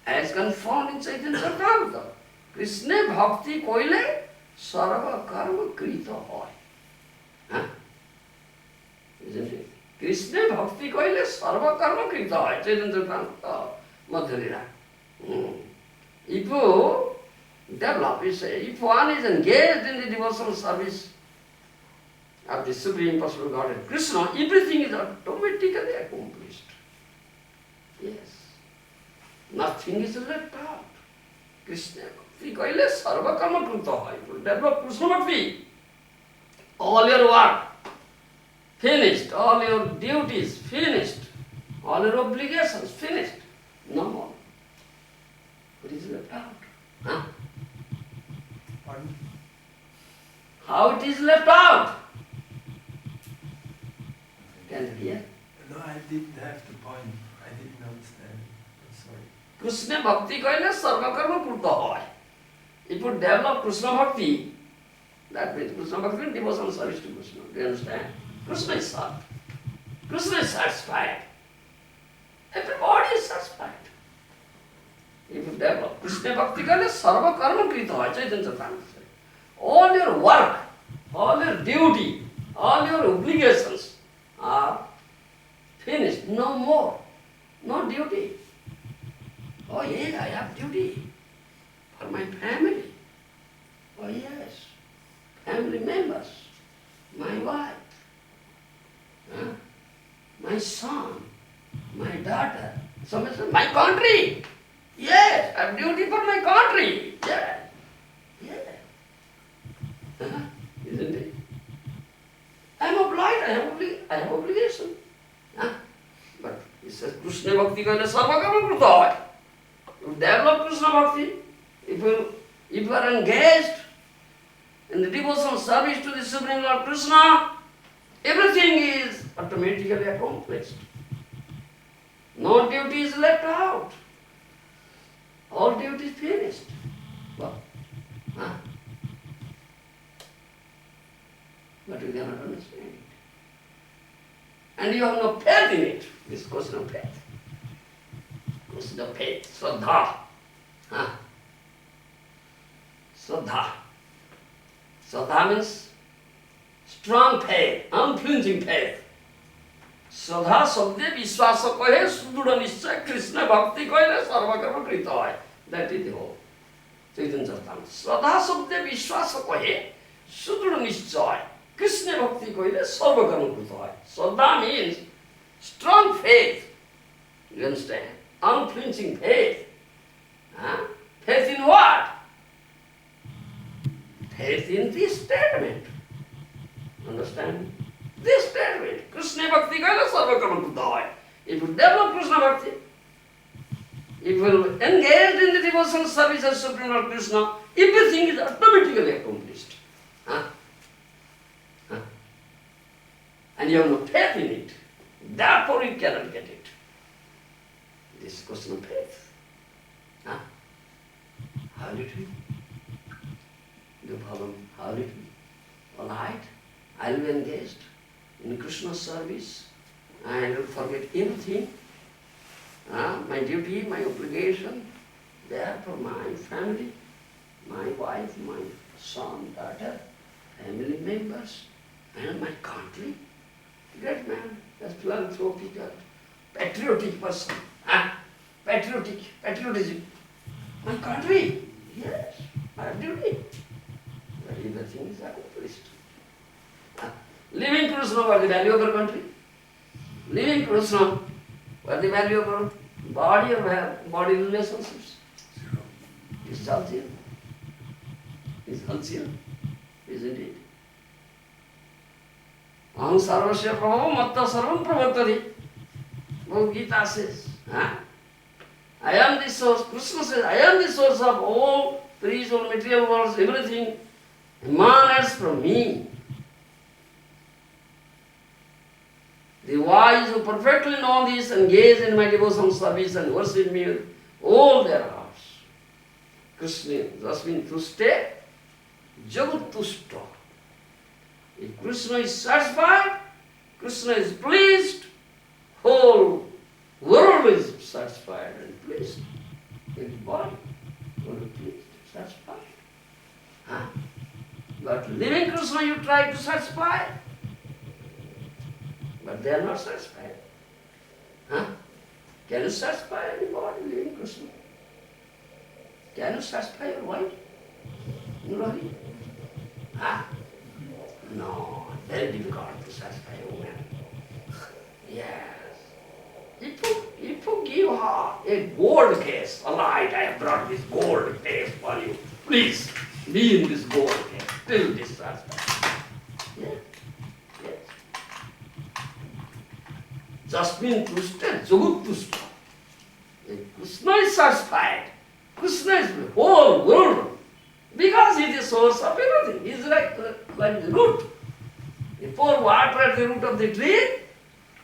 As confirmed in Chaitanya Charitamrita, Krishna Bhakti koile sarva karma krita hoy. Huh? Isn't it? Krishna Bhakti koile sarva karma krita hoy. Chaitanya Charitamrita Madhurira. If you develop, you say, if one is engaged in the devotional service of the Supreme Personal Godhead, Krishna, everything is automatically accomplished. Yes. Nothing is left out. Krishna Bhakti koile sarva karma krita hoy. If you develop Krishna Bhakti, all your work finished, all your duties finished, all your obligations finished. No more. What is left out? Huh? Pardon? How it is left out? Can you hear? No, I didn't have the point. I didn't understand. I'm sorry. Krishna Bhakti koile sarva karma krita hoy. If you develop Krishna Bhakti, that means Krishna Bhakti means devotional service to Krishna. Do you understand? Krishna is served. Krishna is satisfied. Everybody is satisfied. If you develop Krishna Bhakti koile sarva karma krita hoy. Chaitanya Charitamrita. All your work, all your duty, all your obligations are finished. No more. No duty. Oh yes, I have duty for my family. Oh yes, family members, my wife, my son, my daughter, somebody said, my country. Yes, I have duty for my country. Yes. Yes. Isn't it? I am obliged, I have obligation. But he says, Krishna Bhakti koile sarva karma krita hoy. You develop Krishna Bhakti, if you are engaged in the devotional service to the Supreme Lord Krishna, everything is automatically accomplished. No duty is left out. All duty is finished. Well, but you cannot understand it. And you have no faith in it. This question of faith. Question of faith. Shraddha. Shraddha. Shraddha means strong faith, unflinching faith. Shraddha sabde vishwasa kohe sudhuda nishchay Krishna bhakti kohe sarva karma krita hoy. That is the whole Chaitanya Charitamrita. Shraddha sabde vishwasa kohe sudhuda nishchay Krishna bhakti koile sarva karma krita hoy. Shraddha means strong faith. You understand? Unflinching faith. Faith in what? Faith in this statement. Understand? This statement. Krishna bhakti koile sarva karma krita hoy. If you develop Krishna bhakti, if you engage in the devotional service of Supreme Lord Krishna, everything is automatically accomplished. And you have no faith in it. Therefore you cannot get it. This is question of faith. How will it be? Do you follow me? How will it be? All right, I will be engaged in Krishna's service and I will forget everything. My duty, my obligation, there for my family, my wife, my son, daughter, family members, and my country. Great man, that's philanthropical, patriotic person. Patriotism. My country, yes, I have duty. But everything is accomplished. Living Krishna, what is the value of your country? Living Krishna, what is the value of your body or body relationships? It's all zero. It's all zero, isn't it? Aham sarvasya prabhava matta sarvam pravartati. Bhagavad Gita says, I am the source. Krishna says, I am the source of all spiritual, material worlds, everything emanates from me. The wise who perfectly know this engage in my devotion service and worship me with all their hearts. Krishna, Jasmin Tuste, Jagat Tusta. If Krishna is satisfied, Krishna is pleased, whole world is satisfied and pleased. His body, world pleased, satisfied. Huh? But living Krishna you try to satisfy, but they are not satisfied. Huh? Can you satisfy anybody living Krishna? Can you satisfy your wife? Nobody? Huh? No, very difficult to satisfy a woman. Yes. If you give her a gold case, all right, I have brought this gold case for you. Please, be in this gold case till this satisfied. Yes. Yes. Jasmin Tusta, Jagat Tusta. If Krishna is satisfied, Krishna is the whole world. Because he is the source of everything. He is like the root. You pour water at the root of the tree,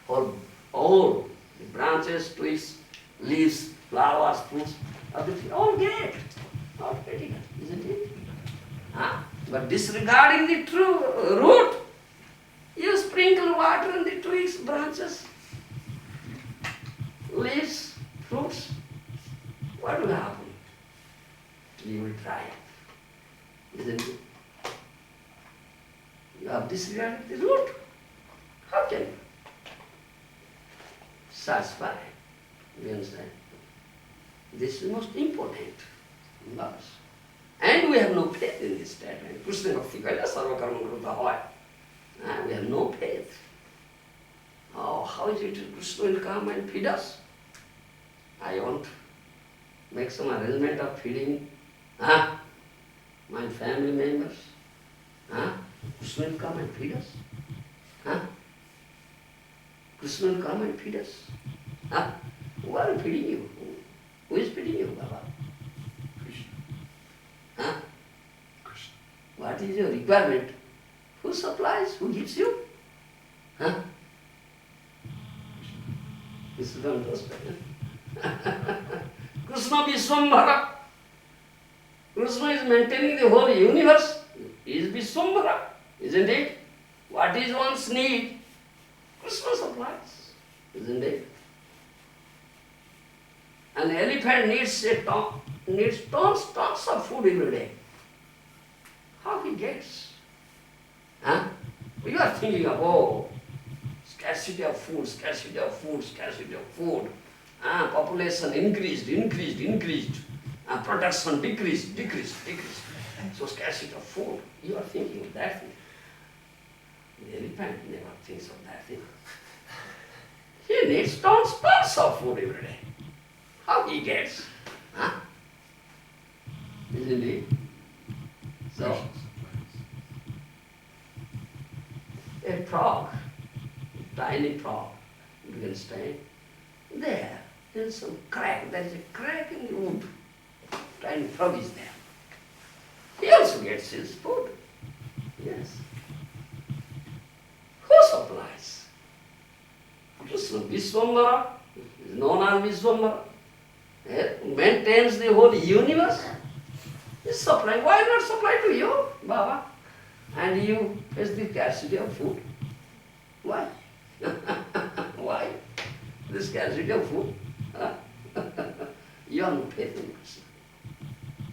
all the branches, twigs, leaves, flowers, fruits of the tree, all get it, isn't it? Huh? But disregarding the true root, you sprinkle water on the twigs, branches, leaves, fruits. What will happen? You will try it, isn't it? You have disregarded the root. How can you satisfy? You understand? This is most important in us. And we have no faith in this statement. Krishna Bhakti Kaila Sarva Karma Kruta Hoy. We have no faith. Oh, how is it Krishna will come and feed us? I want to make some arrangement of feeding my family members. Krishna will come and feed us. Krishna will come and feed us. Who are feeding you? Who is feeding you, Baba? Krishna. Krishna. What is your requirement? Who supplies? Who gives you? Krishna don't understand. Krishna Vishwambhara. Krishna is maintaining the whole universe. He is Vishwambhara, isn't it? What is one's need? Krishna supplies, isn't it? An elephant needs tons of food every day. How he gets? You are thinking of, scarcity of food, scarcity of food, scarcity of food. Population increased. Production decreased. So scarcity of food. You are thinking of that thing. The elephant never thinks of that thing. He needs tons of food every day. How he gets? Isn't it? So, a frog, a tiny frog, you can stand there is some crack, there is a crack in the wood. Tiny frog is there. He also gets his food. Yes. Who supplies? Krishna Vishwambhara is known as Vishwambhara. Maintains the whole universe. He is supplying. Why not supply to you, Baba? And you face the scarcity of food. Why? Why? The scarcity of food. You have no faith in Krishna.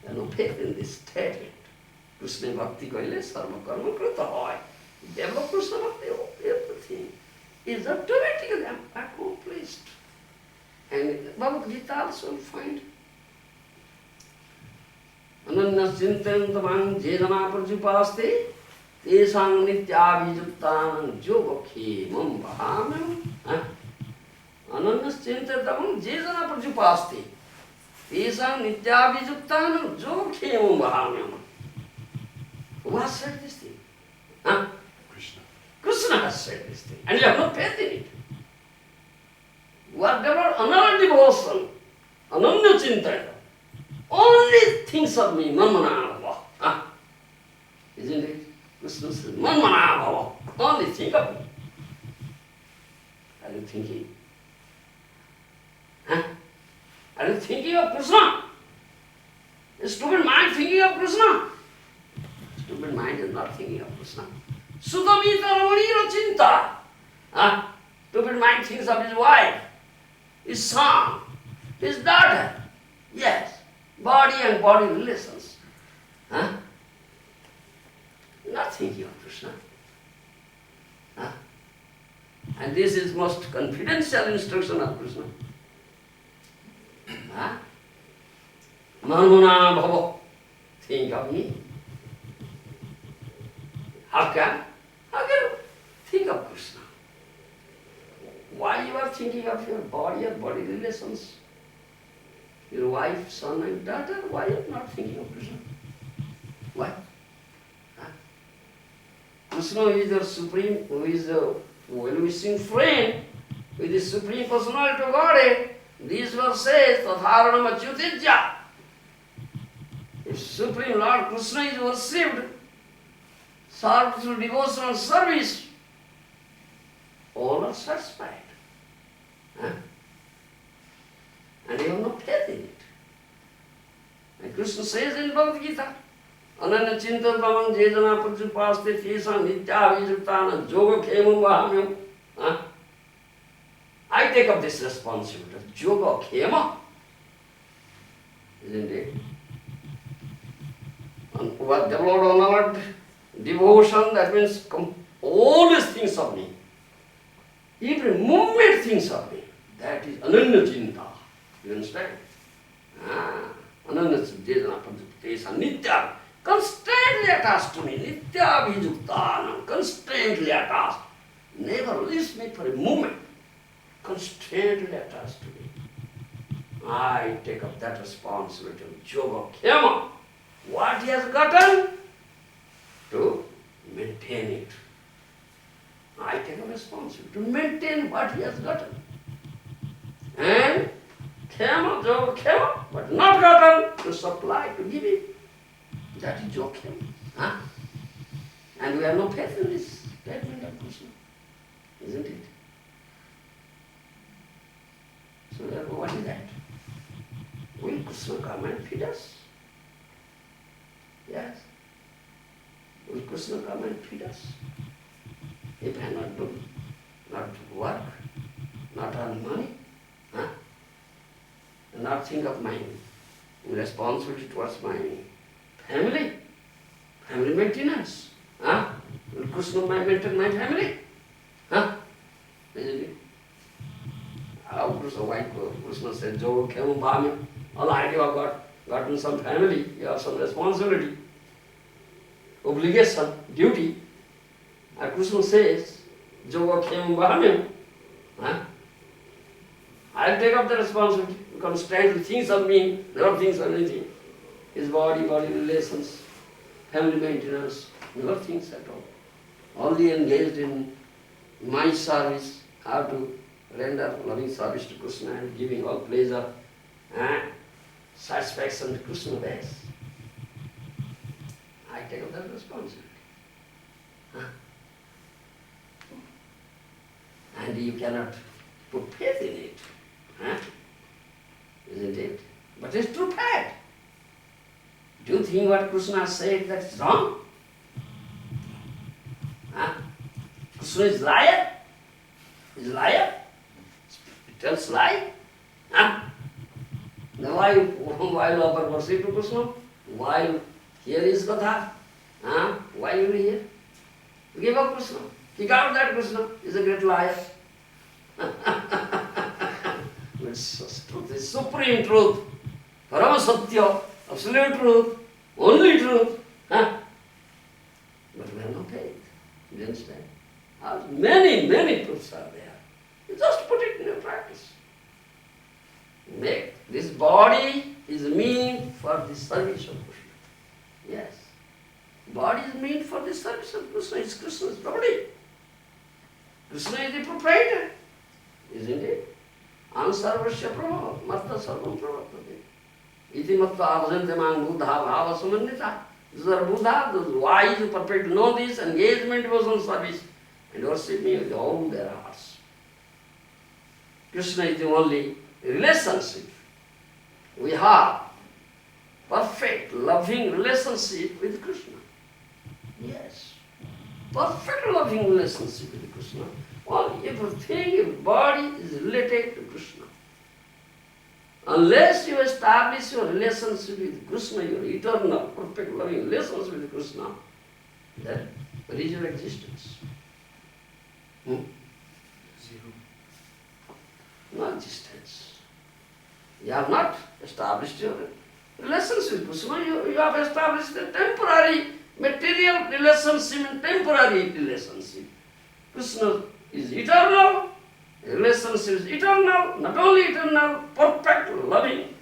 You have no faith in this statement. Krishna Bhakti Kaile Sarva Karma Kruta Hoy. Develop Krishna Bhakti, everything is automatically accomplished. And Bhagavad Gita also will find. Ananya Chintantamang Jedana Prajupaste Tesang Nityabhijuktanang Jogakhe Mam Bahamam. Ananya Chintantamang Jedana Prajupaste Tesang Nityabhijuktanang Jogakhe Mam Bahamam. Who has said this thing? Krishna. Krishna has said this thing. And you have no faith in it. You are devoted another devotion Ananya Chintaya. Only thinks of me, Manmana Bhava. Isn't it? Krishna says, Manmana Bhava. Only think of me. Are you thinking? Are you thinking of Krishna? A stupid mind thinking of Krishna? Stupid mind is not thinking of Krishna. Sudamita Ramanira Chinta. Stupid mind thinks of his wife, his son, his daughter. Yes, body and body relations. Not thinking of Krishna. And this is most confidential instruction of Krishna. Manmana Bhava. Think of me. How can you think of Krishna? Why you are thinking of your body and body relations? Your wife, son and daughter, why you are not thinking of Krishna? Why? Krishna is your supreme, who is a well-wishing friend with the Supreme Personality of Godhead. This verse says, Tadharanam Achyutijya. If Supreme Lord Krishna is worshipped, served through devotional service, all are satisfied. And you have no faith in it. And Krishna says in Bhagavad Gita, Ananya Chinta Bhavan Jejana Prachupaste Tesa Nitya Vijutana Yoga Khemam Vahamyam. I take up this responsibility of Yoga Khema. Isn't it? And what developed on our devotion, that means always thinks of me. Every moment thinks of me. That is Ananya Chinta. You understand? Ananya Chinta Tesa Nitya. Constantly attached to me. Nitya Vijuktanam. Constantly attached. Never leaves me for a moment. Constantly attached to me. I take up that responsibility of Yoga Khema. What he has gotten, to maintain it. I take a responsibility to maintain what he has gotten. And Khema, Yoga Khema, but not gotten, to supply, to give it. That is Yoga Khema. And we have no faith in this statement of Krishna. Isn't it? So therefore, what is that? Will Krishna come and feed us? Yes. Will Krishna come and feed us? If I not do, not work, not earn money, and not think of my responsibility towards my family maintenance. Will Krishna maintain my family? Isn't it? How Krishna said, Yoga Khema Bhami. Alright, you have gotten some family, you have some responsibility, obligation, duty. And Krishna says, Yoga Khema Bhami. I'll take up the responsibility. You constantly thinks of me, never thinks of anything. His body relations, family maintenance, never thinks at all. Only engaged in my service, how to render loving service to Krishna and giving all pleasure and satisfaction to Krishna base. I take up that responsibility. And you cannot put faith in it. Isn't it? But it's true fact. Do you think what Krishna said that is wrong? Krishna is liar? Is liar? He tells lie? Now while offer worship to Krishna, while hear his katha, why you hear? Give up Krishna. Kick out that Krishna is a great liar. It's truth, it's supreme truth, Parama Satya, absolute truth, only truth. But we have no faith. You understand? Many proofs are there. You just put it in your practice. Make this body is meant for the service of Krishna. Yes. Body is meant for the service of Krishna. It's Krishna's body. Krishna is the proprietor, isn't it? Ansarvasya prabhava, marta sarvam pravartate. Iti mattva avajante mang buddha bhava samannita. Those are Buddha, those wise who perfectly know this, engagement devotional service, and worship me with all their hearts. Krishna is the only relationship we have. Perfect, loving relationship with Krishna. Yes. Perfect loving relationship with Krishna. All everything, everybody is related to Krishna. Unless you establish your relationship with Krishna, your eternal, perfect loving relationship with Krishna, then what is your existence? Zero. No existence. You have not established your relationship with Krishna, you have established a temporary material relationship and temporary relationship. Krishna is eternal, the relationship is eternal, not only eternal, perfect, loving,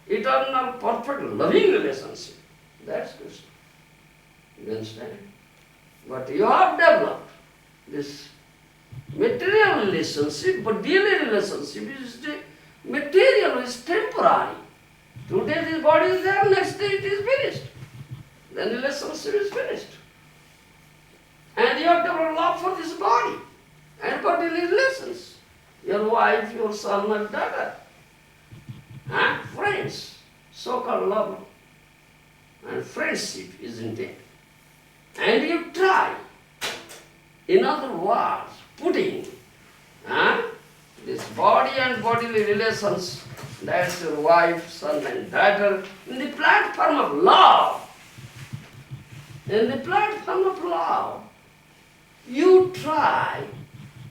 eternal, perfect, loving relationship. That's Krishna. You understand? But you have developed this material relationship, but daily relationship is the material is temporary. Today this body is there, next day it is finished. Then the relationship is finished. And you have developed love for this body and bodily relations. Your wife, your son or daughter, and friends, so-called love and friendship, isn't it? And you try, in other words, putting this body and bodily relations, that's your wife, son and daughter, in the platform of love. In the platform of love, you try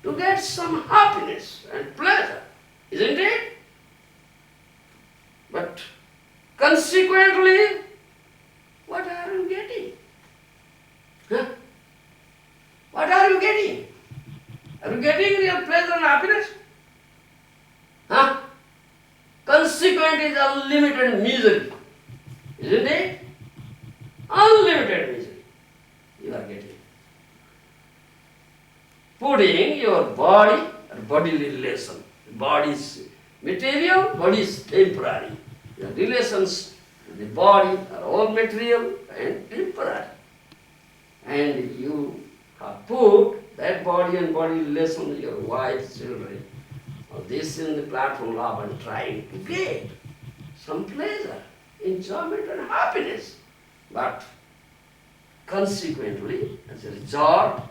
to get some happiness and pleasure, isn't it? But consequently, what are you getting? What are you getting? Are you getting real pleasure and happiness? Consequent is unlimited misery, isn't it? Unlimited misery you are getting. Putting your body and bodily relation. Body is material, body is temporary. Your relations with the body are all material and temporary. And you have put that body and body relation with your wife, children, or this in the platform love and trying to get some pleasure, enjoyment and happiness. But consequently, as a result,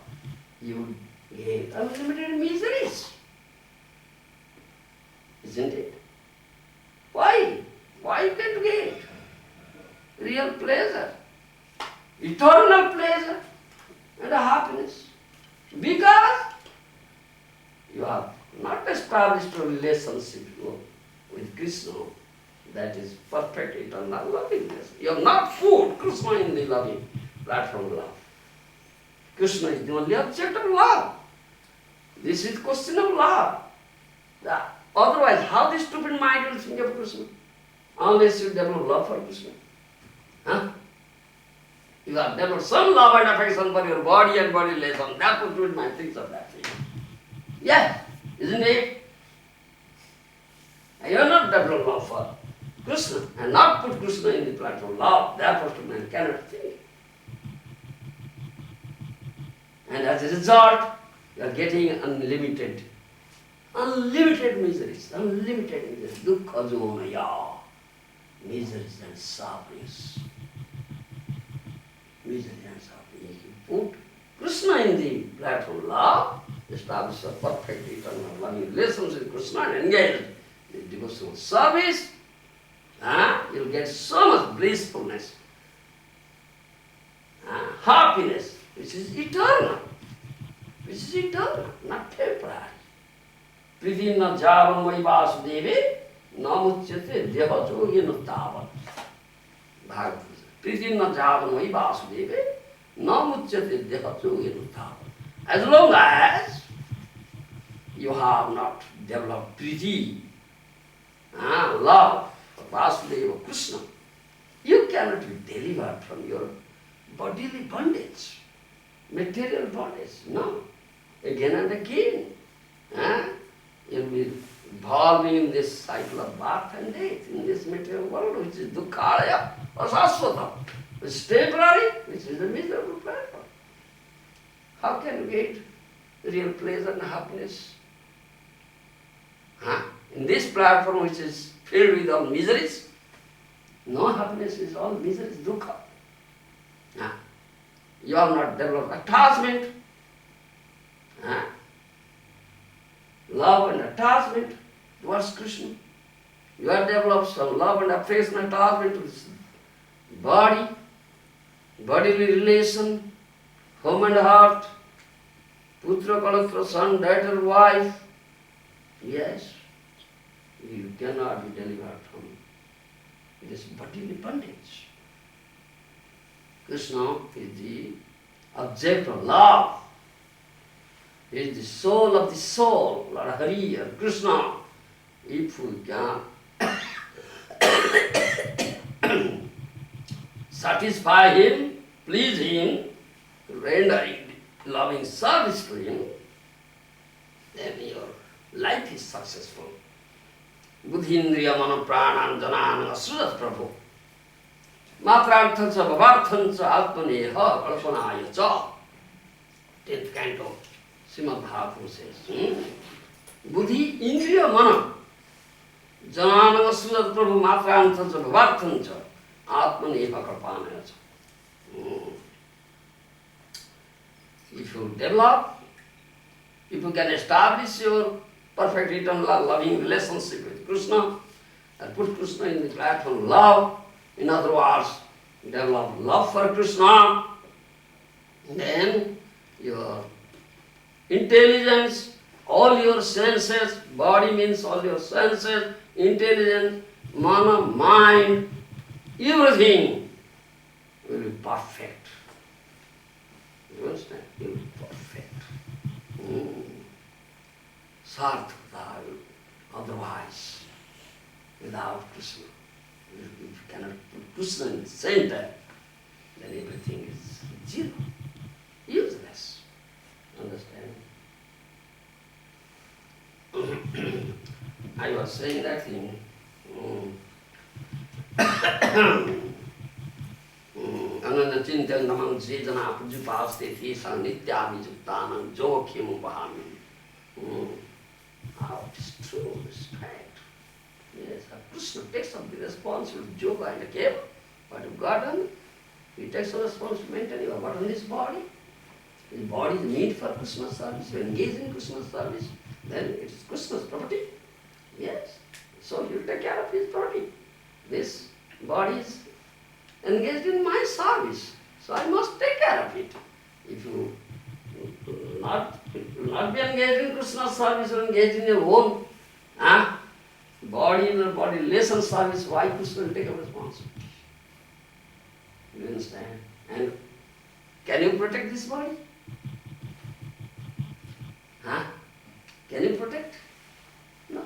you get unlimited miseries. Isn't it? Why? Why you can't get real pleasure, eternal pleasure and happiness? Because you have not established a relationship with Krishna that is perfect, eternal lovingness. You have not put Krishna in the loving platform love. Krishna is the only object of love. This is question of love. Otherwise, how the stupid mind will think of Krishna? Unless you develop love for Krishna. You have developed some love and affection for your body and body relation. That was stupid mind thinks of that thing. Yes, isn't it? You have not developed love for Krishna and not put Krishna in the platform love. Therefore, stupid man cannot think. And as a result, you are getting unlimited miseries, dukkha jomaya, miseries and sufferings. Misery and suffering. If you put Krishna in the platform love, establish a perfect eternal loving relationship with Krishna and engage in devotional service, you'll get so much blissfulness, happiness, which is eternal, not temporary. Pridina javam vai vasudevi namuchyate dehajo yenutavat. Bhagavatam. Pridina javam vai vasudevi namuchyate dehajo yenutavat. As long as you have not developed priti, love for Vasudeva Krishna, you cannot be delivered from your bodily bondage, material bondage. No. Again and again. You'll be involving in this cycle of birth and death, in this material world, which is dukkhalaya, asaswata, which is temporary, which is a miserable platform. How can we get real pleasure and happiness? In this platform which is filled with all miseries, no happiness is all miseries, dukkha. You have not developed attachment, love and attachment towards Krishna. You have developed some love and affection and attachment to this body, bodily relation, home and heart, putra, kalatra, son, daughter, wife. Yes, you cannot be delivered from this bodily bondage. Krishna is the object of love. He is the soul of the soul, Lord Hari or Krishna. If we can satisfy him, please him, rendering loving service to him, then your life is successful. Buddhindriya mana pranam janana surat prabhu. Matrarthancha bhavarthancha atmaneha kalpanaya cha. 10th canto, Srimad Bhagavatam says. Buddhi indriya mana janana surat prabhu matrarthancha bhavarthancha atmaneha kalpanaya cha. If you develop, if you can establish your perfect eternal loving relationship with Krishna, and put Krishna in the platform of love, in other words, develop love for Krishna, then your intelligence, all your senses, body means all your senses, intelligence, mana, mind, everything will be perfect. You understand? You will be perfect. Sarthata, otherwise, without Krishna, if you cannot put Krishna in the center, then everything is zero, useless. Understand? I was saying that thing. Ananda Chintan Namang Jejana Pujupaste Thisa Nityabhijuktanam Jokhim Upahami. How it is true, it's fact. Yes, Krishna takes up the responsibility of yoga and cave. What you've got done, he takes the responsibility. You have got on this body. His body is made for Krishna's service. You engage in Krishna's service, then it is Krishna's property. Yes. So you take care of his property. This body is engaged in my service. So I must take care of it. If you not be engaged in Krishna's service or engaged in your own body and body relation service, why Krishna will take a responsibility? You understand? And can you protect this body? Can you protect? No.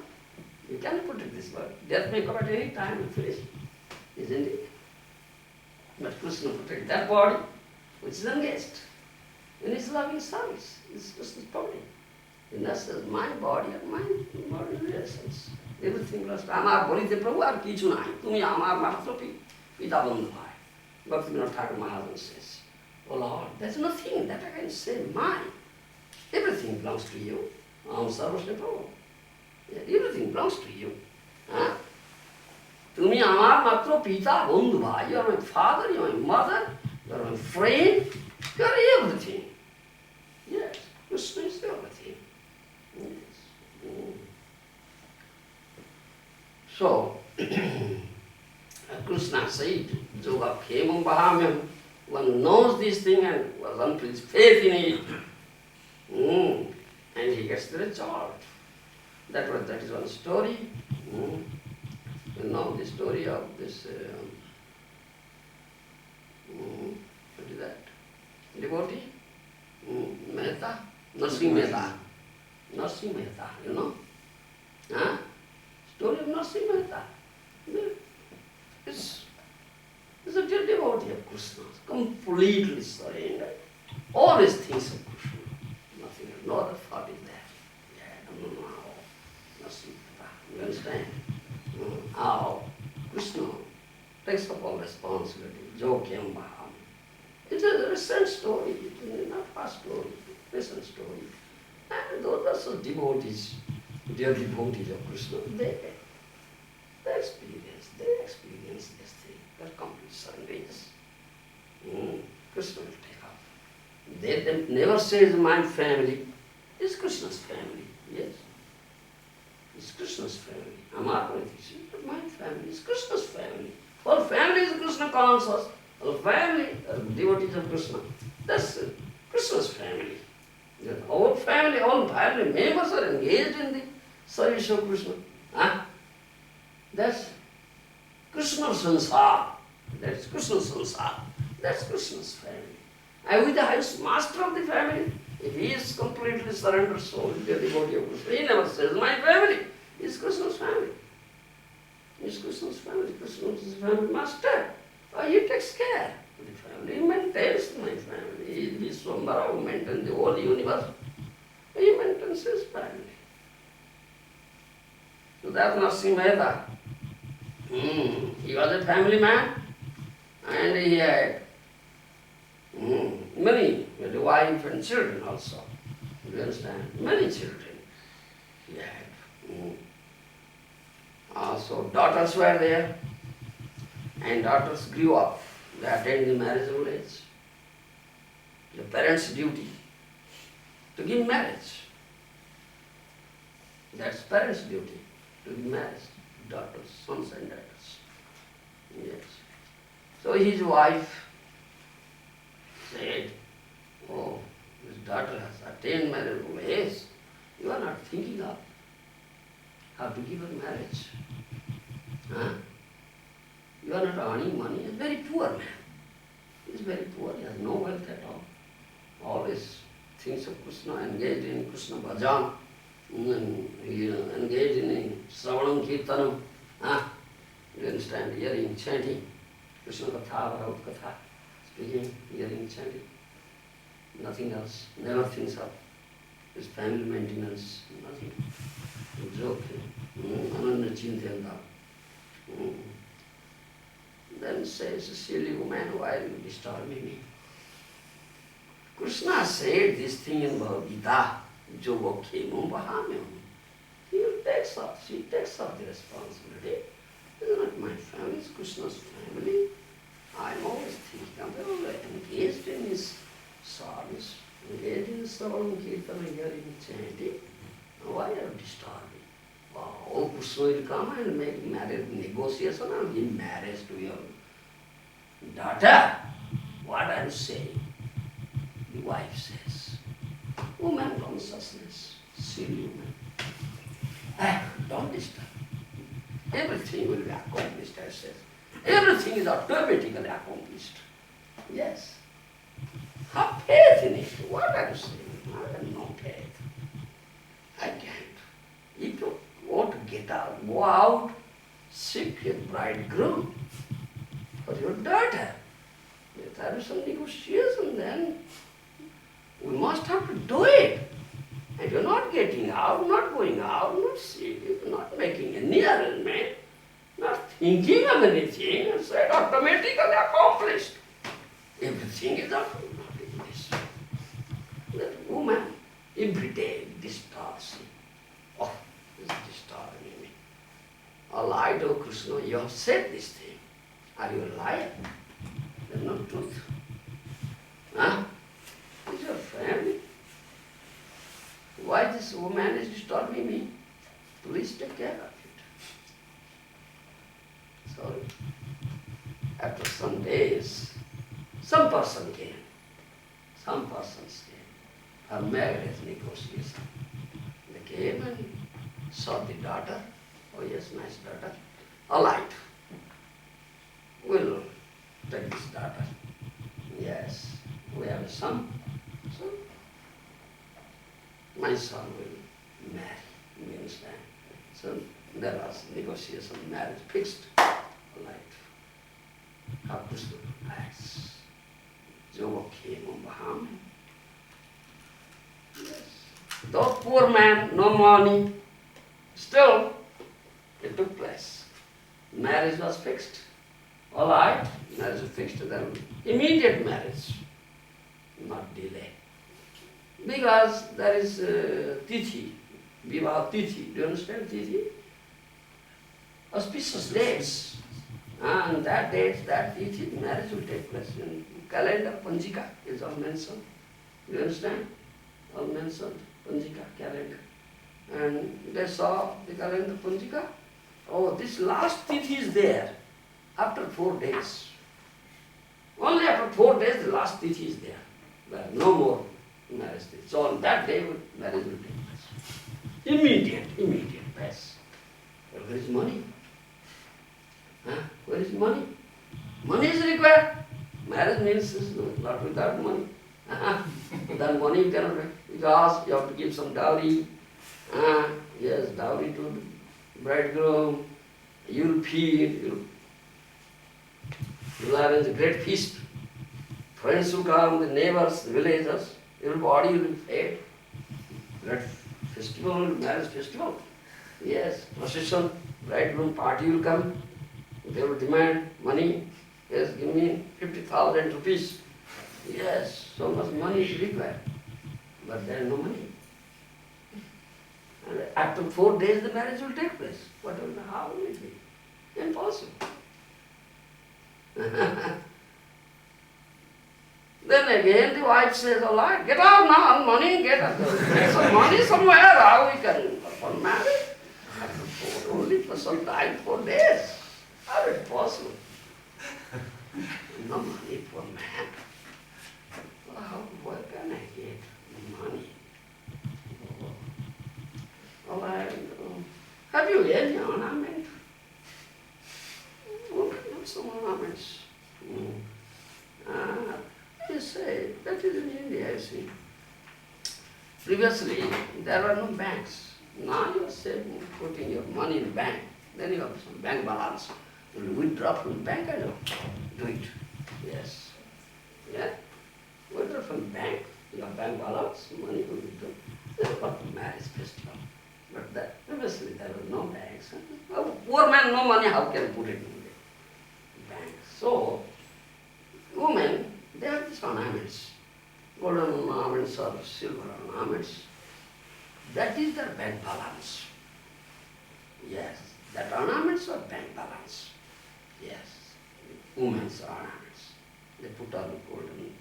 You cannot protect this body. Death may come at any time and finish. Isn't it? But Krishna protects that body which is engaged in his loving service. It's Krishna's body. And that says my body and my body relations. Everything lost. Amar bolite Prabhu ar kichu nahi. Tumi amar matra pita bandhu bhai. Bhaktivinoda Thakur Maharaja says, oh Lord, there's nothing that I can say mine. Everything belongs to you. Am sarvasya Prabhu. Everything belongs to you. Tumi amar matra pita bandhu bhai. You are my father, you are my mother, you are my friend, you are everything. Yes, Krishna is everything. Yes. So, Krishna said, Yoga Khemam Bahamyam. One knows this thing and was unpleased faith in it. And he gets the result. That is one story. You know the story of this, what is that? Devotee? Mehta? Narsingh Mehta. Narsingh Mehta, you know? Story of Narsingh Mehta. It's a dear devotee of Krishna, completely surrendered. All his things of Krishna. Nothing, no other thought is there. Yeah, I don't know how. Narsingh Mehta. takes up all responsibility. Jokyam Baham. It is a recent story, it is not past story, recent story. And those are so devotees, dear devotees of Krishna, they experience this thing, that complete surrenders. Krishna will take up. They never say my family. It's Krishna's family, yes. It's Krishna's family. Amarpati, but my family is Krishna's family. All family is Krishna conscious. All family are devotees of Krishna. That's Krishna's family. All family members are engaged in the service of Krishna. That's Krishna Sansar. That's Krishna Sansar. That's Krishna's family. And with the highest master of the family, if he is completely surrendered soul, the devotee of Krishna, he never says, my family. It's Krishna's family. It's Krishna's family. Krishna is his family master. He takes care of the family. He maintains my family. He is Vishwambara who maintains the whole universe. He maintains his family. So that's Narasimha Mehta. He was a family man and he had many, with a wife and children also. You understand? Many children he had. So daughters were there, and daughters grew up. They attained the marriageable age. The parents' duty to give marriage. That's parents' duty to give marriage to daughters, sons and daughters. Yes. So his wife said, oh, his daughter has attained marriageable age. You are not thinking of how to give her marriage. You are not earning money. He is very poor man. He is very poor. He has no wealth at all. Always thinks of Krishna, engaged in Krishna bhajan, engaged in Sravanam Kirtanam. You understand? Hearing, chanting, Krishna Katha, Bhagavad Katha, speaking, hearing, chanting. Nothing else. Never thinks of his family maintenance, nothing. Joke. Ananda Chintenda. Then says, silly woman, why are you disturbing me? Krishna said this thing in Bhagavad Gita, Jogo Khemum Bahamyam. She takes up the responsibility. This is not my family, it's Krishna's family. I'm always thinking about engaged in his service, engaged in Sravanam Kirtana, hearing, chanting. Why are you disturbing? Oh, Krishna will come and make marriage negotiation and give marriage to your daughter. What are you saying? The wife says, woman consciousness, silly woman. Don't disturb. Everything will be accomplished, I says. Everything is automatically accomplished. Yes. Have faith in it. What are you saying? I have no faith. I can't. If you want to get out, go out, seek a bridegroom for your daughter. If there is some negotiation, then we must have to do it. And you're not getting out, not going out, not seeking, not making any arrangement, not thinking of anything, it's automatically accomplished. Everything is accomplished. That woman every day disturbs me. Oh, this is disturbing me. A lie to Krishna, you have said this thing. Are you a liar? There's no truth. Is your family? Why this woman is disturbing me? Please take care of it. So, after some days, some person came. Some persons came for marriage negotiation. They came and saw the daughter. Oh yes, nice daughter. All right. We'll take this daughter. Yes, we have a son. So, my son will marry. You understand? So there was negotiation, marriage fixed. All right. How Krishna acts. Jogo Khemum Baham. Yes. Though poor man, no money, still it took place. Marriage was fixed. All right, marriage is fixed, then immediate marriage, not delay. Because there is tithi, vivaha tithi. Do you understand tithi? Auspicious dates. And that date, that tithi, marriage will take place. In calendar, Panjika is all mentioned. You understand? All mentioned, Panjika, calendar. And they saw the calendar Panjika. Oh, this last tithi is there after 4 days. Only after 4 days the last tithi is there. But no more marriage tithi. So on that day marriage will take place. Immediate, yes. But where is money? Huh? Where is money? Money is required. Marriage means not without money. Without money you cannot, because you have to give some dowry. Yes, dowry to the bridegroom. You'll feed, you'll arrange a great feast. Friends will come, the neighbors, the villagers, everybody will be fed. Great festival, marriage festival. Yes, procession, bridegroom party will come. They will demand money. Yes, give me 50,000 rupees. Yes, so much money is required. But there is no money. And after 4 days the marriage will take place. How will it be? Impossible. Then again the wife says, all right, get out now, money, get out. Get some money somewhere, how we can perform marriage? Only for some time, 4 days. How is it possible? No money for man. Where can I get money? All right, have you any ornament? Oh, some ornaments. You say, that is in India, you see. Previously, there were no banks. Now you are saving, putting your money in bank. Then you have some bank balance. You will withdraw from the bank, I don't do it. Yes. Yeah? Withdraw from the bank, you have bank balance, money will withdraw. Then you got to marriage festival. But that, previously there were no banks. A poor man, no money, how can put it in the bank? So, women, they have these ornaments, golden ornaments or silver ornaments. That is their bank balance. Yes, that ornaments are bank balance. Yes, women's ornaments. They put on golden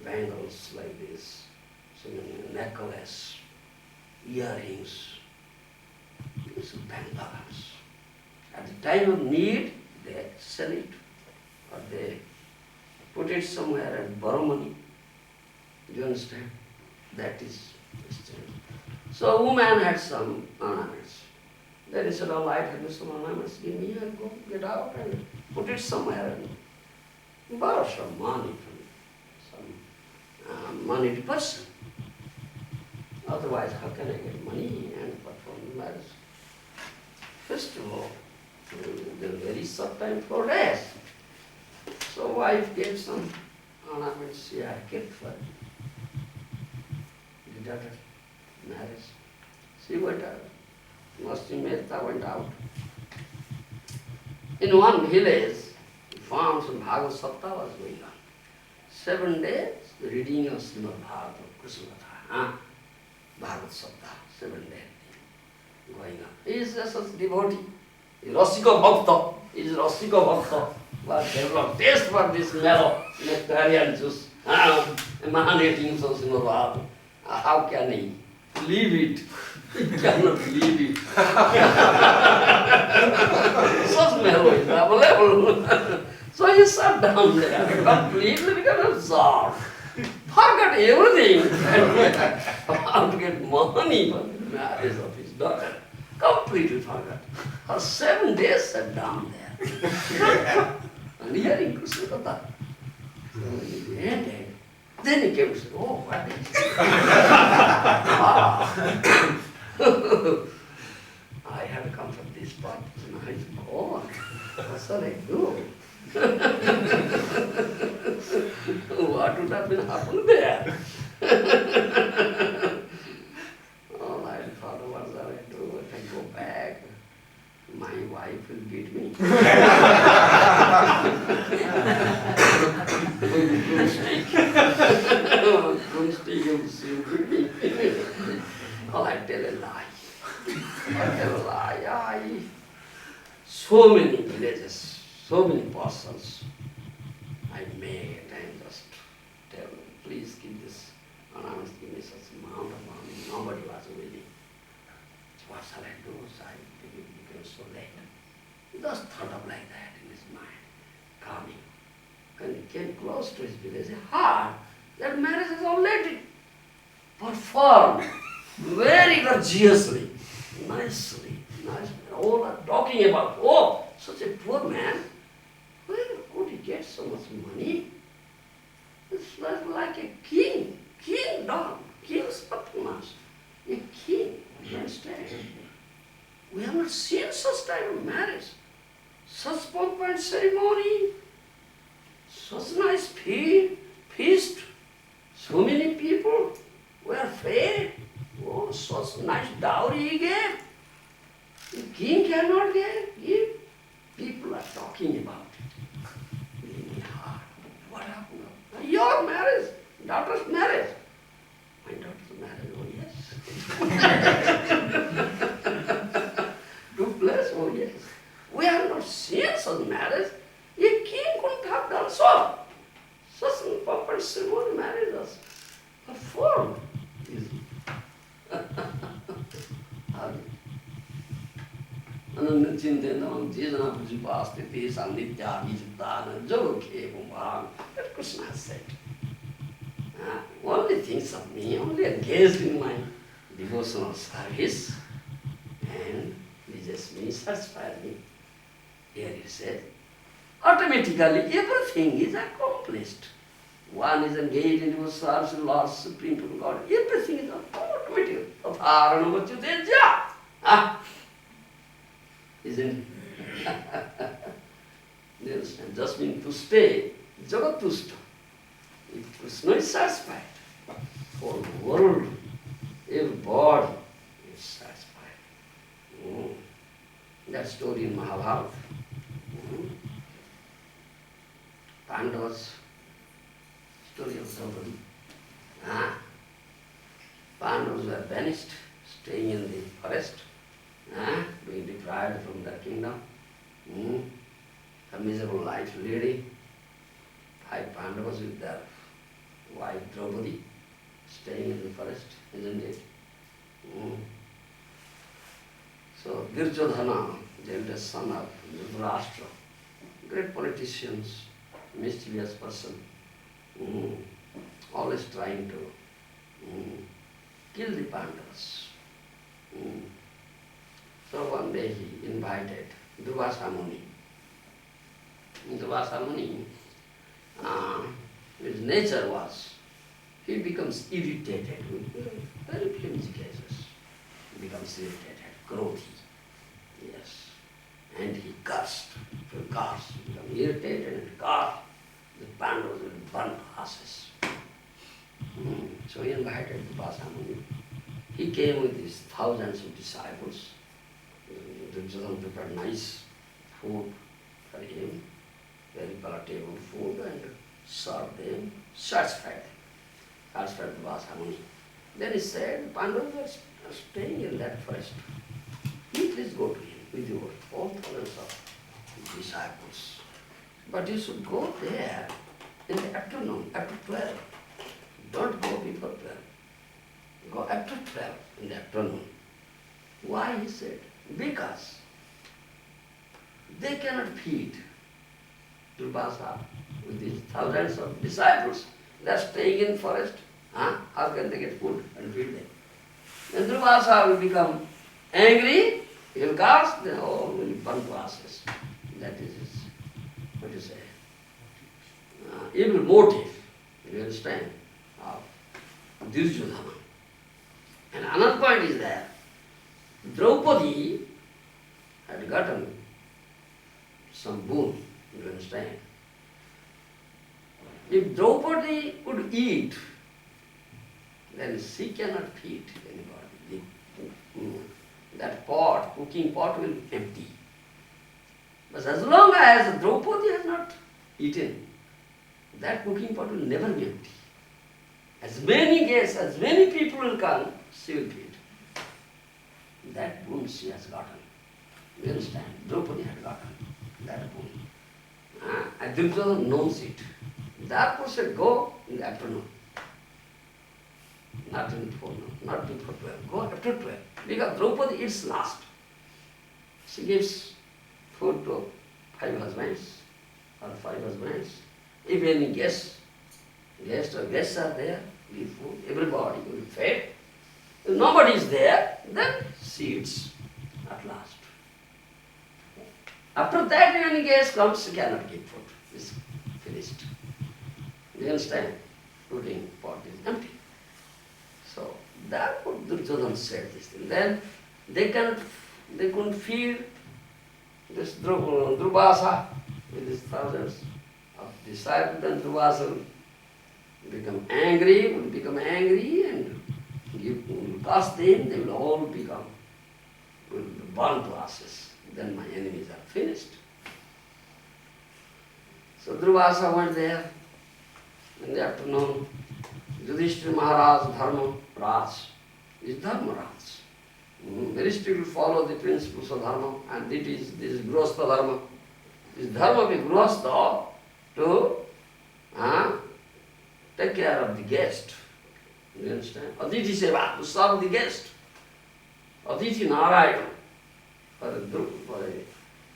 bangles like this, so necklace, earrings. This is bank balance. At the time of need, they sell it or they put it somewhere and borrow money. Do you understand? That is exchange. So woman had some ornaments. Then he said, all right, have you some ornaments? Give me and go get out and put it somewhere and borrow some money from some moneyed person. Otherwise, how can I get money and perform the marriage festival? The very short time, 4 days. So wife gave some ornaments she had kept for the daughter marriage. She went out. Masti Mehta went out. In one village, he found some Bhagavad Sapta was going on. 7 days, the reading of Srimad Bhagavatam, Krsna Bhagavad Sapta, 7 days going on. He is just a devotee. He is Rasika Bhakta. He is Rasika Bhakta. But developed taste for this mellow nectarian juice. Emanating from Srimad Bhagavatam. How can he leave it? He cannot leave it. Such mellow is available. So he sat down there, completely became absorbed. Forgot everything. How to get money for the marriage of his daughter. Completely forgot. For 7 days sat down there. And hearing Krishna Katha. So he ended. Then he came to say, oh, what is it? I have come from this part. Now it's gone. What shall I do? What would have been happened there? Oh, I thought, what shall I do? If I go back, my wife will beat me. Oh, I tell a lie. So many villages, so many persons I met and just tell them, please give this announcement, give me such amount of money. Nobody was willing. So what shall I do? So I became so late. He just thought of like that in his mind, coming. When he came close to his village, he heard that marriage is already performed very gorgeously, nicely. All are talking about, oh, such a poor man, where could he get so much money? It's like a king, kingdom, king's patronage, a king, you understand? We have not seen such type of marriage, such pomp and ceremony, such nice feast, so many people were fed, oh, such nice dowry he gave. The king cannot give. People are talking about it. In my heart, what happened? Your marriage, daughter's marriage. My daughter's marriage, oh yes. Took place, oh yes. We have not seen such marriage. A king couldn't have done so. Such a proper ceremony marriage was performed. Anandachintanam jena bhujipastiti sanditya vijitana joke bhumbham. That Krishna has said. Only thinks of me, only engaged in my devotional service, and pleases me, satisfies me. Here he said, automatically everything is accomplished. One is engaged in devotional service in Lord Supreme God. Everything is automatic. Tatharanam vachyuteja. Isn't it? You understand? Just mean to stay, Jagatushta. If Krishna is satisfied, whole world, everybody is satisfied. That story in Mahabharata. Pandavas, story of Draupadi. Pandavas were banished, staying in the forest, being deprived from their kingdom. A miserable life leading. 5 Pandavas with their wife Draupadi, staying in the forest, isn't it? So Duryodhana, the eldest son of Dhritarashtra, great politicians, mischievous person, always trying to kill the Pandavas. So one day he invited Durvasa Muni. Durvasa Muni, his nature was, he becomes irritated with very flimsy cases. He becomes irritated, growthy. Yes. And he cursed, he becomes irritated and cursed. The Pandavas will burn to ashes. So he invited Durvasa Muni. He came with his thousands of disciples. Duryodhana prepared nice food for him, very palatable food, and served them, satisfied Durvasa Muni. Then he said, Pandavas are staying in that forest. You please go to him with your 4,000 of disciples. But you should go there in the afternoon, after 12. Don't go before 12. Go after 12 in the afternoon. Why, he said? Because they cannot feed Durvasa with his thousands of disciples. They are staying in forest. How can they get food and feed them? Then Durvasa will become angry, he will curse, then all will burn to ashes. That is his, what you say, evil motive, you understand, of Duryodhana. And another point is that Draupadi had gotten some boon, you understand. If Draupadi could eat, then she cannot feed anybody. That pot, cooking pot will be empty. But as long as Draupadi has not eaten, that cooking pot will never be empty. As many guests, as many people will come, she will feed. That boon she has gotten. You understand? Draupadi had gotten that boon. And Duryodhana knows it. Therefore said, go in the afternoon. Not in before, not before 12. Go after 12. Because Draupadi eats last. She gives food to 5 husbands or 5 husbands. If any guests are there, give food, everybody will be fed. If nobody is there, then she eats at last. After that, if any guest comes, she cannot give food. It's finished. You understand? Putting pot is empty. So therefore Duryodhana said this thing. Then they couldn't feel this Durvasa with his thousands of disciples. Then Durvasa will become angry and you will cast them, they will all will burn to ashes. Then my enemies are finished. So Durvasa went there in the afternoon. Yudhishthira Maharaj, Dharma Raj, is Dharma Raj. Very strictly follow the principles of Dharma, and this is Grihastha Dharma. This Dharma be Grihastha to take care of the guest. You understand? Aditi Seva, to serve the guest. Aditi Narayana. For a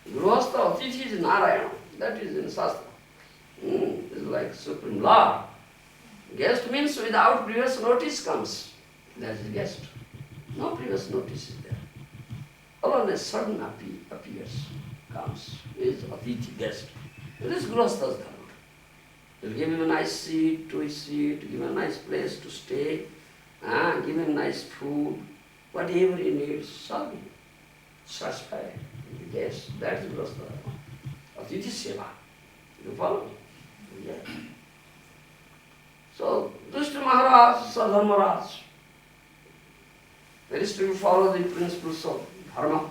Grihastha, Aditi is Narayana. That is in Shastra. It's like Supreme Lord. Guest means without previous notice comes. That's the guest. No previous notice is there. All on a sudden appears, comes, is Aditi guest. This is Grihastha's dharma. You'll give him a nice seat to sit, give him a nice place to stay, give him nice food, whatever he needs, serve him. Satisfy the guest. That is Grihastha dharma. Aditi Seva. You follow me? Yeah. So, Yudhishthira Maharaj, Sadharmaraj, very strictly follow the principles of Dharma.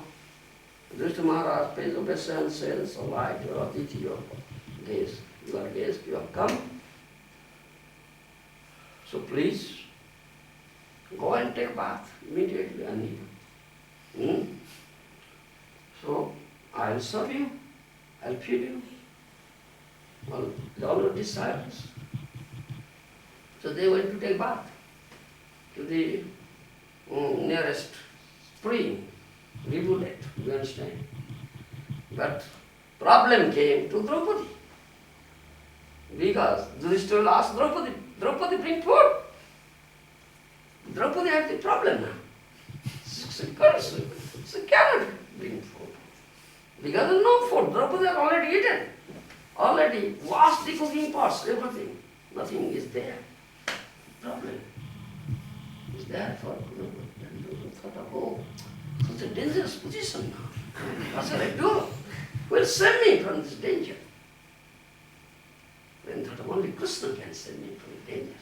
Yudhishthira Maharaj pays obeisance, says, all right, you are Aditi, you are guest, you have come. So please, go and take bath immediately, I need. So, I will serve you, I will feed you. Well, they already disciples. So they went to take bath to the nearest spring, rivulet, you understand. But problem came to Draupadi. Because Yudhishthira asked Draupadi bring food. Draupadi had the problem now. She cannot bring food. Because there is no food. Draupadi has already eaten. Already washed the cooking pots, everything. Nothing is there. Problem is there for Draupadi. And Draupadi thought, oh, such a dangerous position now. What shall I do? Who will save me from this danger? Then thought, only Krishna can save me from the danger.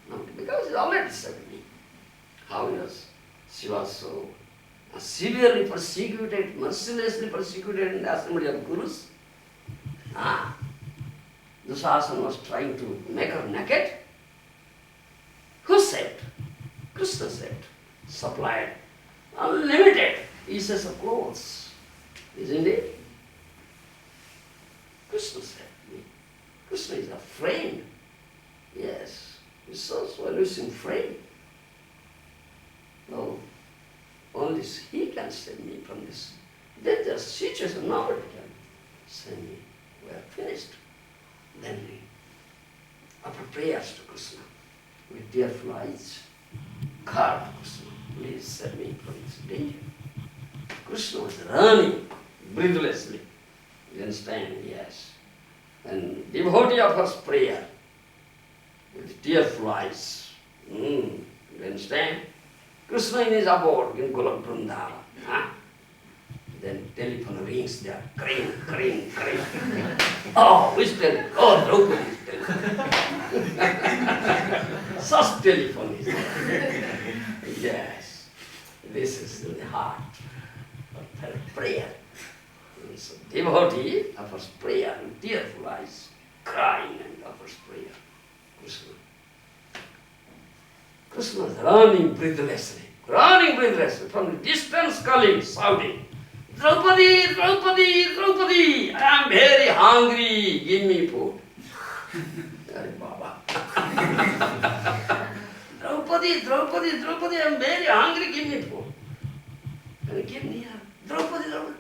No, because he already saved me. How she was so severely persecuted, mercilessly persecuted in the assembly of gurus. Dusasana was trying to make her naked. Who saved? Krishna saved, supplied unlimited pieces of clothes. Isn't it? Krishna saved me. Krishna is a friend. Yes, he's so solution friend. No, only he can save me from this dangerous situation. Nobody can save me. We are finished. Then we offer prayers to Krishna with tearful eyes. God, Krishna, please save me from this danger. Krishna was running breathlessly. You understand? Yes. And devotee offers prayer with tearful eyes. You understand? Krishna in his abode in Golok Vrindava. Then telephone rings there, cring, cring, cring. Oh, which telephone? Oh, Draupadi's telephone. Such telephone is there. Yes, this is in the heart of prayer. So devotee offers prayer with tearful eyes, crying and offers prayer. Krishna. Krishna is running breathlessly, from the distance calling, shouting, Draupadi, Draupadi, Draupadi, I am very hungry, give me food. Hare Baba. Draupadi, Draupadi, Draupadi, I am very hungry, give me food. And he came near. Draupadi, Draupadi,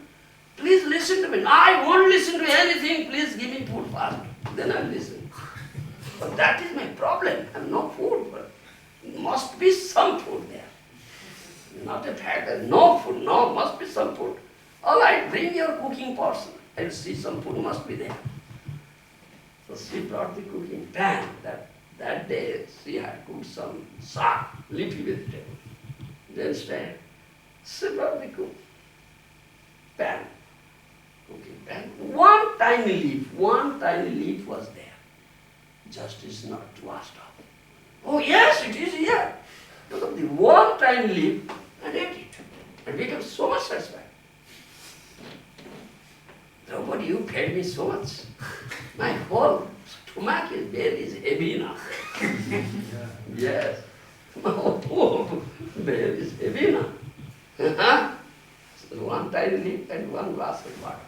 please listen to me. I won't listen to anything, please give me food first. Then I'll listen. But that is my problem. I have no food, but must be some food there. Not a fact, no food, no, must be some food. All right, bring your cooking pots. I'll see some food must be there. So she brought the cooking pan. That day she had cooked some saag, leafy vegetable. Then she brought the cooking pan. One tiny leaf was there. Just is not washed up. Oh yes, it is here. Look at the one tiny leaf and ate it. And became so much satisfied. Draupadi, you fed me so much. My whole stomach is heavy now. Yes. My whole belly is heavy now. So one tiny leaf and one glass of water.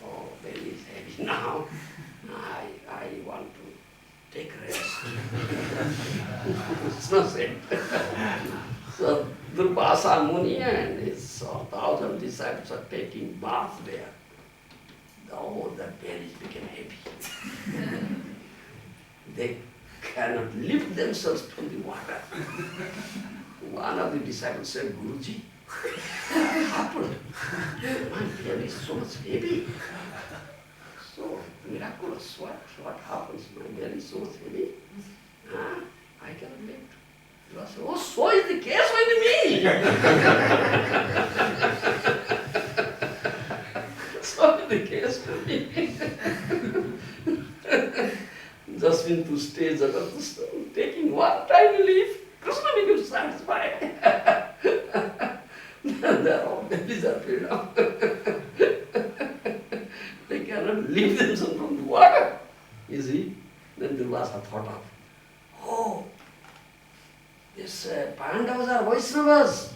Oh, belly is heavy now. I want to take rest. It's not said. So Durvasa Muni and his 1,000 disciples are taking bath there. Oh, the bellies became heavy. They cannot lift themselves from the water. One of the disciples said, Guruji, what happened? My belly is so much heavy. So miraculous. What happens? My belly is so much heavy. I cannot lift. I said, oh, so is the case with me. So is the case with me. Just been to stage of taking one tiny leaf, Krishna becomes satisfied. Their all bellies are filled up. They cannot leave themselves from the water. You see? Then Durvasa thought of, oh, this Pandavas are Vaishnavas.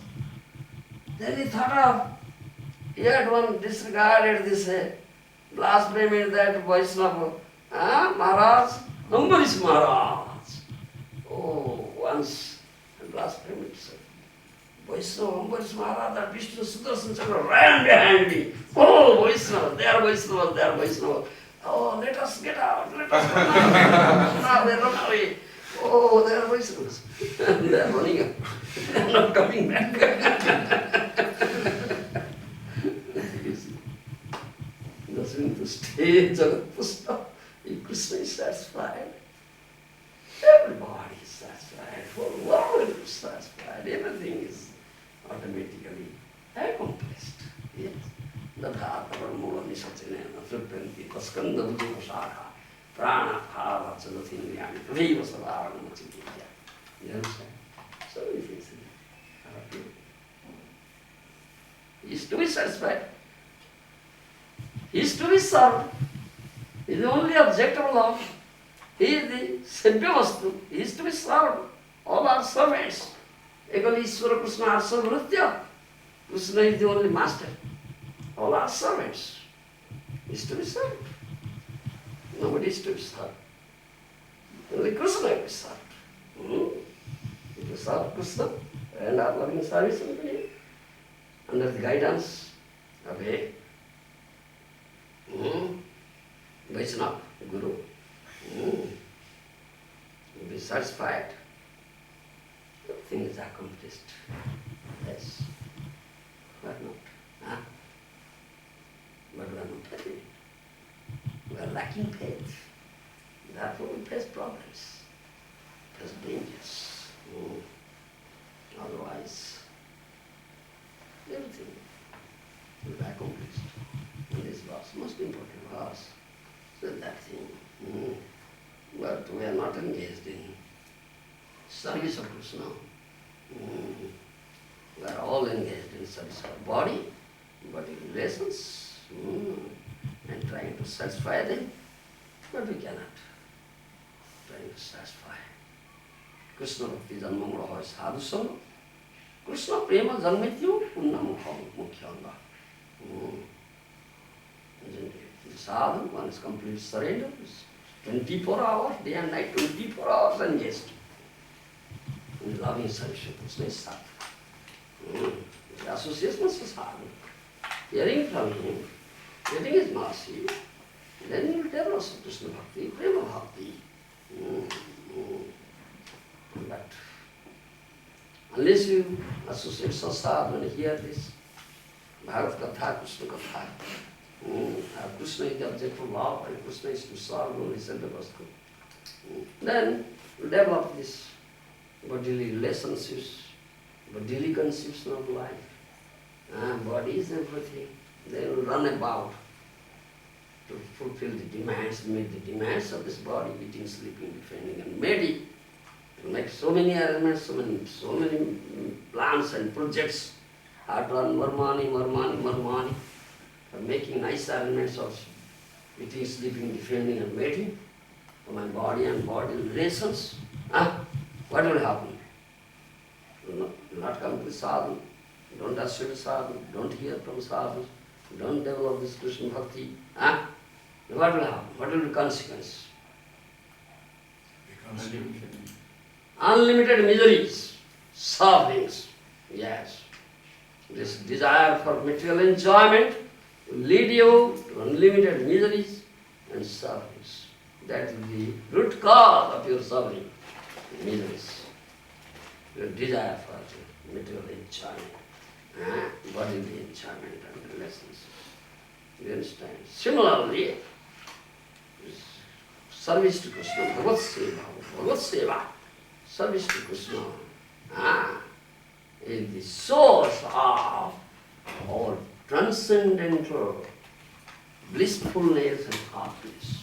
Then he thought of, he had one disregarded this blasphemy that Vaishnava. Maharaj, Ambarish Maharaj. Oh, once blasphemed. Vaishnava, Ambarish Maharaj, that Vishnu Sudarshan Chakra ran behind me. Oh, Vaishnava, they are Vaishnavas, they are Vaishnavas. Oh, let us get out, let us run out. Now they run away. Oh, they are Vaishnavas. They are running up. They are not coming back. That's when the stage of Krishna. If Krishna is satisfied, everybody is satisfied, whole world is satisfied, everything is automatically accomplished. Yes. Dadhatavar mula nisachinena tripyanti taskanda bhujima shakha prana bhava chadathindriyani tadaiva savarana machitya. You understand? So many things are appearing. He is to be satisfied. He is to be served. He is the only object of love. He is the Sevya Vastu. He is to be served. All are servants. Ekali Ishvara Krishna are Sarvritya. Krishna is the only master. All are servants. He is to be served. Nobody is to be served. Only Krishna is to be served. If you serve Krishna and are loving service unto him, under the guidance of a Vaishnava, Guru, will be satisfied. Everything is accomplished. Yes. Why not? But we are not happy. We are lacking faith. Therefore we face problems, face dangers. Otherwise, everything will be accomplished. And this was most important was that thing. But we are not engaged in service of Krishna. We are all engaged in service of body relations, and trying to satisfy them, but we cannot. Trying to satisfy. Krishna Bhakti Janmamura hoy sadhu sangha. Krishna Prema Janmityu Punnamukha Mukhyanga. Isn't it? The sadhu, one is complete surrender, 24 hours, day and night, 24 hours engaged. In loving service, Krishna is sadhu. The association is sadhu. Hearing from him, getting his mercy, then you will develop Krishna Bhakti, Prema Bhakti. But unless you associate sadhu and hear this, Bhagavad Katha, Krishna Katha, Krishna is the object of love and Krishna is to serve only self-devotion, then you develop this bodily relationships, bodily conception of life. Body is everything. They will run about to fulfill the demands, meet the demands of this body, eating, sleeping, defending, and mating. To make so many arrangements, so many plans and projects. How to earn more money, for making nice arrangements of eating, sleeping, defending, and mating for my body and body relations. What will happen? You will not come to sadhu. Don't associate sadhu. Don't hear from sadhu. Don't develop this Krishna Bhakti. What will happen? What will be the consequence? Unlimited miseries, sufferings. Yes. This desire for material enjoyment will lead you to unlimited miseries and sufferings. That is the root cause of your suffering, miseries. Your desire for material enjoyment, bodily enjoyment and relationships. You understand? Similarly, service to Krishna, Bhagavad Seva, service to Krishna is the source of all transcendental blissfulness and happiness.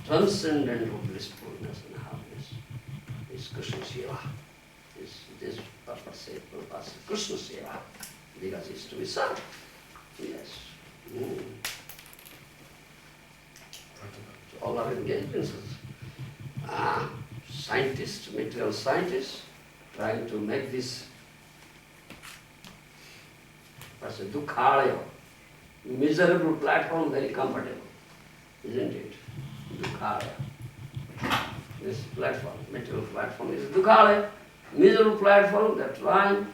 Transcendental blissfulness and happiness is Krishna Seva. This purpose is Krishna Seva, because it's to be served. Yes. All our engagements. Scientists, material scientists, trying to make this Dukhalaya, miserable platform very comfortable, isn't it? Dukhalaya. This platform, material platform is Dukhalaya, miserable platform, they're trying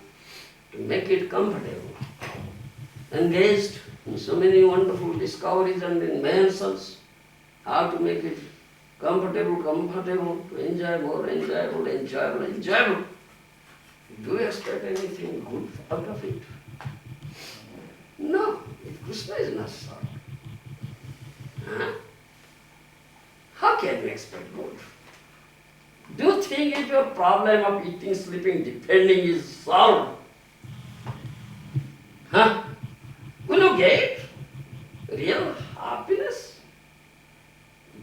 to make it comfortable. Engaged in so many wonderful discoveries and inventions, how to make it comfortable, to enjoy more, enjoyable. Do you expect anything good out of it? No, if Krishna is not served, how can you expect good? Do you think if your problem of eating, sleeping, depending is solved, will you get real happiness,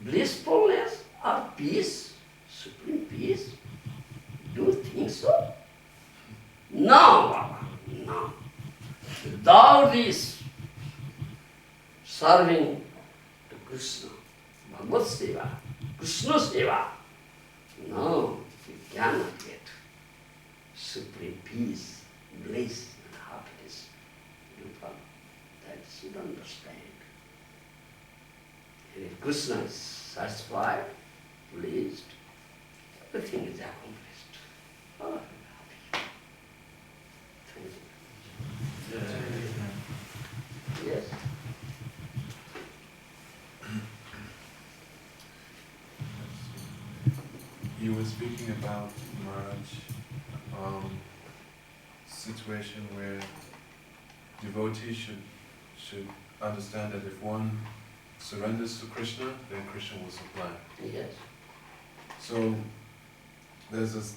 blissfulness, or peace, supreme peace? Do you think so? No, Baba, no. Without this serving to Krishna, Bhagavad Seva, Krishna Seva, no, you cannot get supreme peace, bliss, and happiness. You follow? That you should understand. And if Krishna is satisfied, pleased, everything is accomplished. Oh, I'm happy. Thank you. Yes. You were speaking about, Maharaj, situation where devotees should understand that if one surrenders to Krishna, then Krishna will supply. Yes. So there's this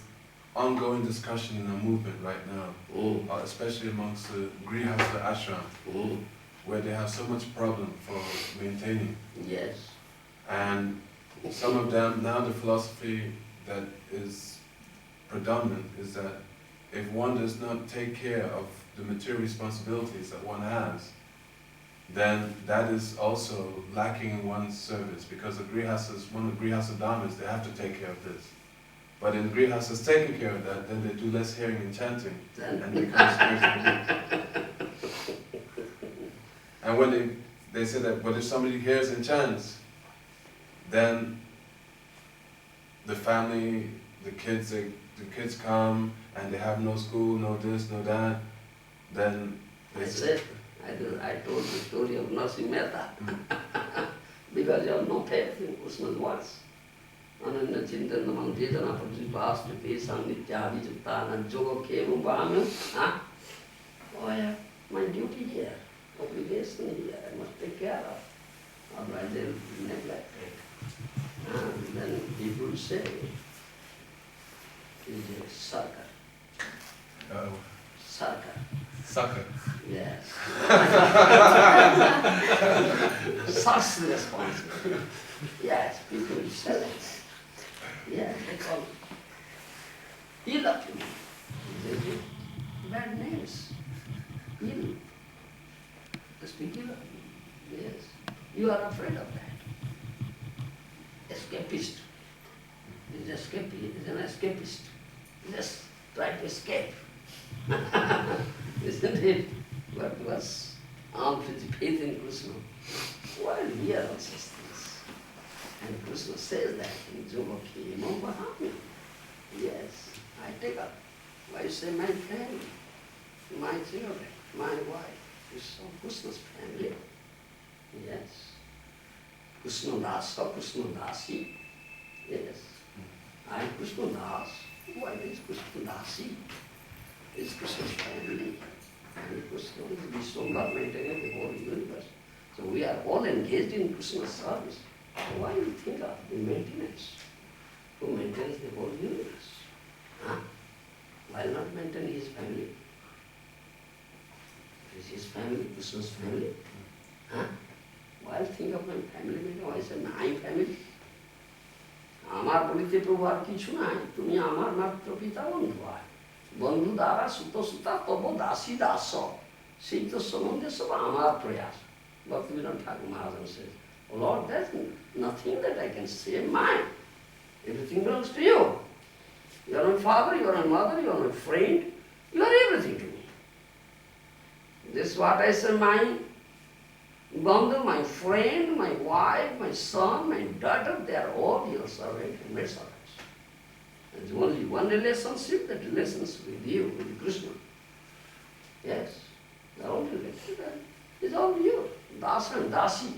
ongoing discussion in our movement right now, especially amongst the Grihastha ashram, where they have so much problem for maintaining. Yes. And some of them, now the philosophy that is predominant is that if one does not take care of the material responsibilities that one has, then that is also lacking in one's service, because the grihastas, one of the grihasta dhammas, they have to take care of this. But in grihastas taking care of that, then they do less hearing and chanting, and become spiritually weak. And when they say that, but if somebody hears and chants, then the family, the kids come and they have no school, no this, no that, then they say, I told the story of Narasimha Mehta because you have no faith in Krishna's words. Ananya Chintanamam Vedana Pradipasta Pesam Nityadi Juktana Joga Kemu Bhamya. Oh, I have my duty here, obligation here, I must take care of. Otherwise they will neglect it. And then people say, it's a sucker. Sucker. sucker. Yes. Such responsibility. Yes, people say that. Yes, they call it ill opinion. They give bad names. Ill. They speak ill of you. Yes. You are afraid of that. Escapist. He's an escapist. Just try to escape. Isn't it? What was armed with faith in Krishna? Why we are all such things? And Krishna says that in Jogaki, Maharaja. Yes, I take up. Why say my family, my children, my wife? It's all Krishna's family. Yes. Krishna Dasa, Krishna Dasi. Yes. I am Krishna Das. Why is Krishna Dasi? It's Krishna's family. And Krishna is Vishwambar maintaining the whole universe. So we are all engaged in Krishna's service. So why do you think of the maintenance? Who maintains the whole universe? Huh? Why not maintain his family? It is his family, Krishna's family. Huh? Why think of my family? Why say my family? আমার বলিতে প্রভু আর কিছু নাই, তুমি আমার মাত্র পিতা বন্ধু হয়। বন্ধু দ্বারা সুত সুতা তব দাসী দাস, সেই তো সম্বন্ধে সব আমার প্রয়াস। Bhaktivinoda Thakur Maharaj says, oh Lord, there's nothing that I can say mine. Everything belongs to you. You are my father, you are my mother, you are my friend, you are everything to me. This is what I say mine. Bandhu, my friend, my wife, my son, my daughter, they are all your servants and maid servants. There's only one relationship, that relationship with you, with Krishna. Yes, they are all related. It's all you, Dasa and Dasi,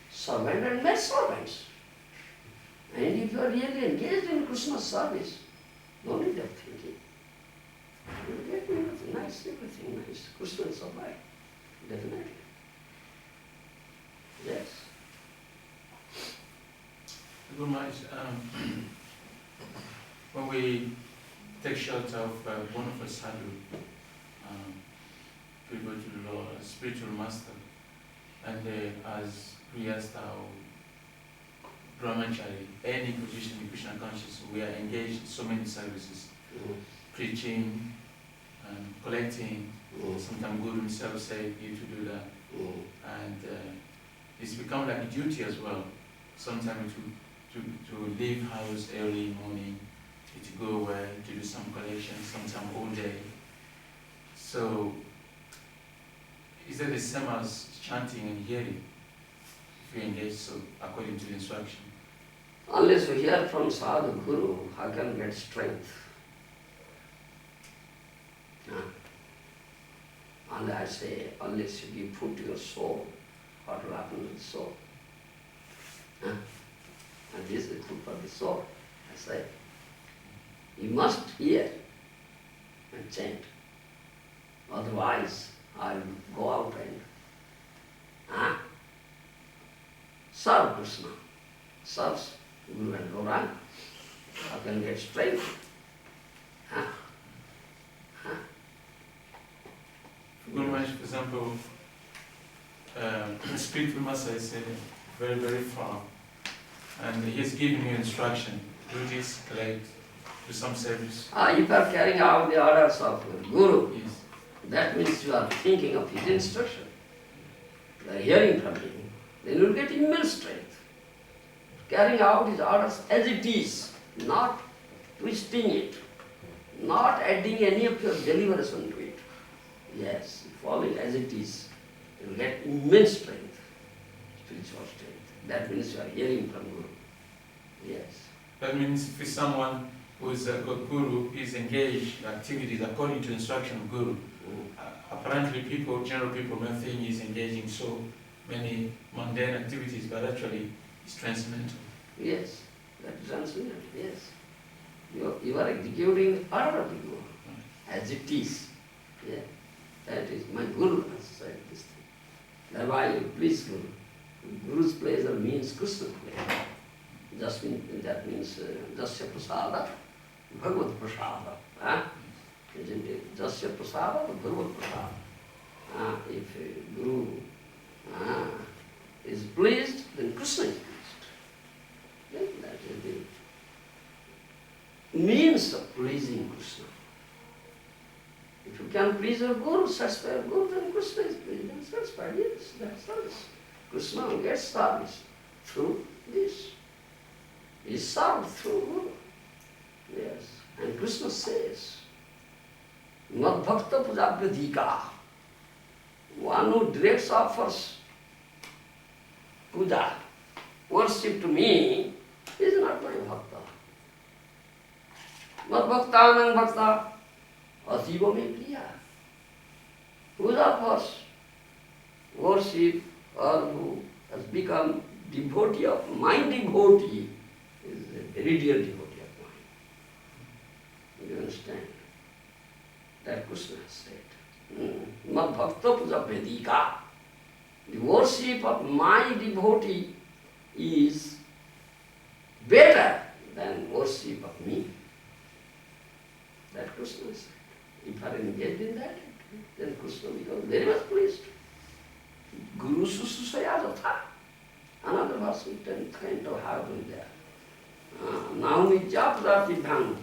servant and maid servants. And if you are really engaged in Krishna's service, no need of thinking. You will get everything nice, Krishna will survive, definitely. Yes. Guru Maharaj, when we take shelter of one of us sadhu, we go to the Lord, a spiritual master, and as Priyasta or Brahmachari, any position in Krishna consciousness, we are engaged in so many services, preaching, collecting. Sometimes Guru himself said you to do that, and it's become like a duty as well. Sometimes to leave house early morning, to go away, to do some collection, sometimes all day. So, is that the same as chanting and hearing? If you engage so according to the instruction? Unless you hear from Sadhu Guru, how can you get strength? And I say, unless you give food to your soul, what will happen to the soul? And this is food for the soul. I say, you must hear and chant. Otherwise, I'll go out and serve Krishna. Serve Guru and Gauranga. I can get strength. Guru Maharaj, for example, spiritual master is very, very far, and he is giving you instruction, do this, collect, do some service. If you are carrying out the orders of Guru, Yes. that means you are thinking of his instruction. You you are hearing from him, then you will get immense strength. Carrying out his orders as it is, not twisting it, not adding any of your deliberation to it. Yes, following as it is, you will get immense strength, spiritual strength. That means you are hearing from Guru. Yes. That means if someone who is a good Guru is engaged in activities according to instruction of Guru, apparently general people may think he's engaging so many mundane activities, but actually it's transcendental. Yes, that is transcendental, yes. You are executing the order of the Guru, as it is. Yeah. That is, my Guru has said this thing. That's why you please Guru. Guru's pleasure means Krishna's pleasure. That means Jasya Prasada, Bhagavad Prasada. Isn't it? Jasya Prasada, Bhagavad Prasada. If Guru is pleased, then Krishna is pleased. Then that is the means of pleasing Krishna. If you can please your Guru, satisfy your Guru, then Krishna is pleased and satisfied. Yes, that's service. Krishna gets service through this. He is served through Guru. Yes. And Krishna says, Mad Bhakta Pujavyadhika. One who directs offers puja, worship to me, is not my bhakta. Mad Bhaktanang Bhakta. Asiva me priya. Puja first, worship, or who has become devotee of my devotee is a very dear devotee of mine. You understand? That Krishna has said. Mad Bhakta Puja Vedika. The worship of my devotee is better than worship of me. That Krishna has said. If I are engaged in that, then Krishna becomes very much pleased. Guru Sususaya Jatha. Another verse we can kind of have in there. Naumi Japra Vidhan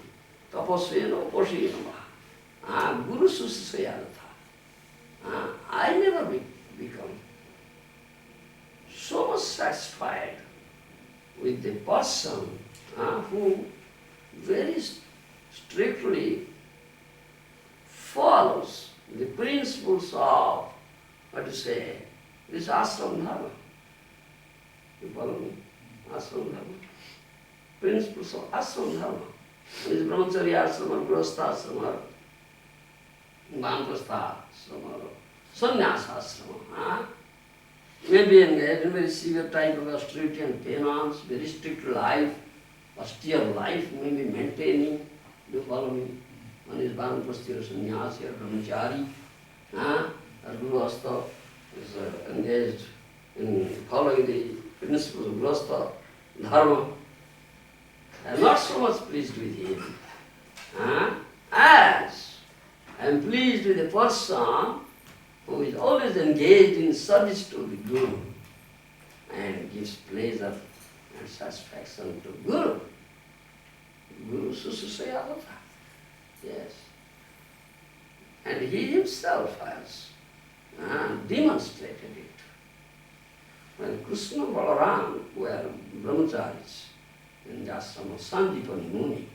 Taposveno Poshinama. Guru Sususaya Jatha. I never become so much satisfied with the person who very strictly follows the principles of, this ashram dharma. You follow me? Ashram dharma. Principles of ashram dharma. This brahmacharya ashrama, grihastha ashrama, vanprastha ashrama, sannyasa ashrama. May be engaged in very severe type of austerity and penance, very strict life, austere life may be maintaining. Do you follow me? One is vanprastha sannyasi or brahmachari, or grihastha is engaged in following the principles of grihastha dharma. I am not so much pleased with him as I am pleased with a person who is always engaged in service to the Guru and gives pleasure and satisfaction to Guru. Guru Sususaya. Yes. And he himself has demonstrated it. When Krishna and Balaram were brahmacharis in the ashram of Sandipani Muni,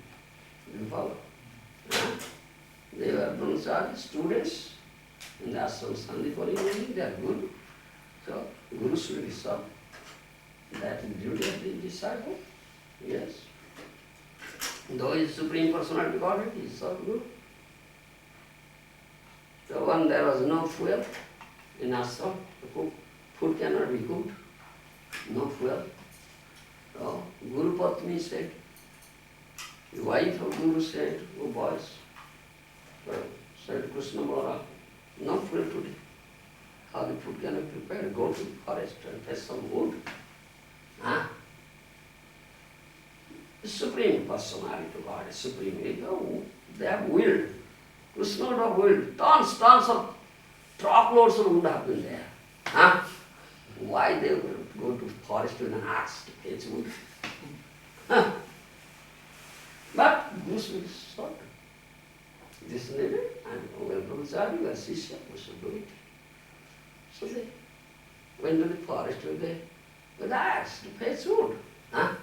you follow? They were brahmachari students in the ashram of Sandipani Muni, they are Guru. So, Guru should be served. That is the duty of the disciple. Yes. Though he is Supreme Personality of Godhead, he is served Guru. So when there was no fuel in ashram, the food cannot be cooked, no fuel. So Guru Patni said, the wife of Guru said, oh boys, said Krishna Balaram, no fuel today. How the food cannot be prepared? Go to the forest and fetch some wood. The Supreme Personality of God is supreme. They have willed. Krishna would have willed. Tons of truckloads of wood have been there. Why they would go to the forest with an axe to fetch wood? But this will sort. This needed, and when Brahmachari or Sishya, we should do it. So they went to the forest with the axe to fetch wood. Huh?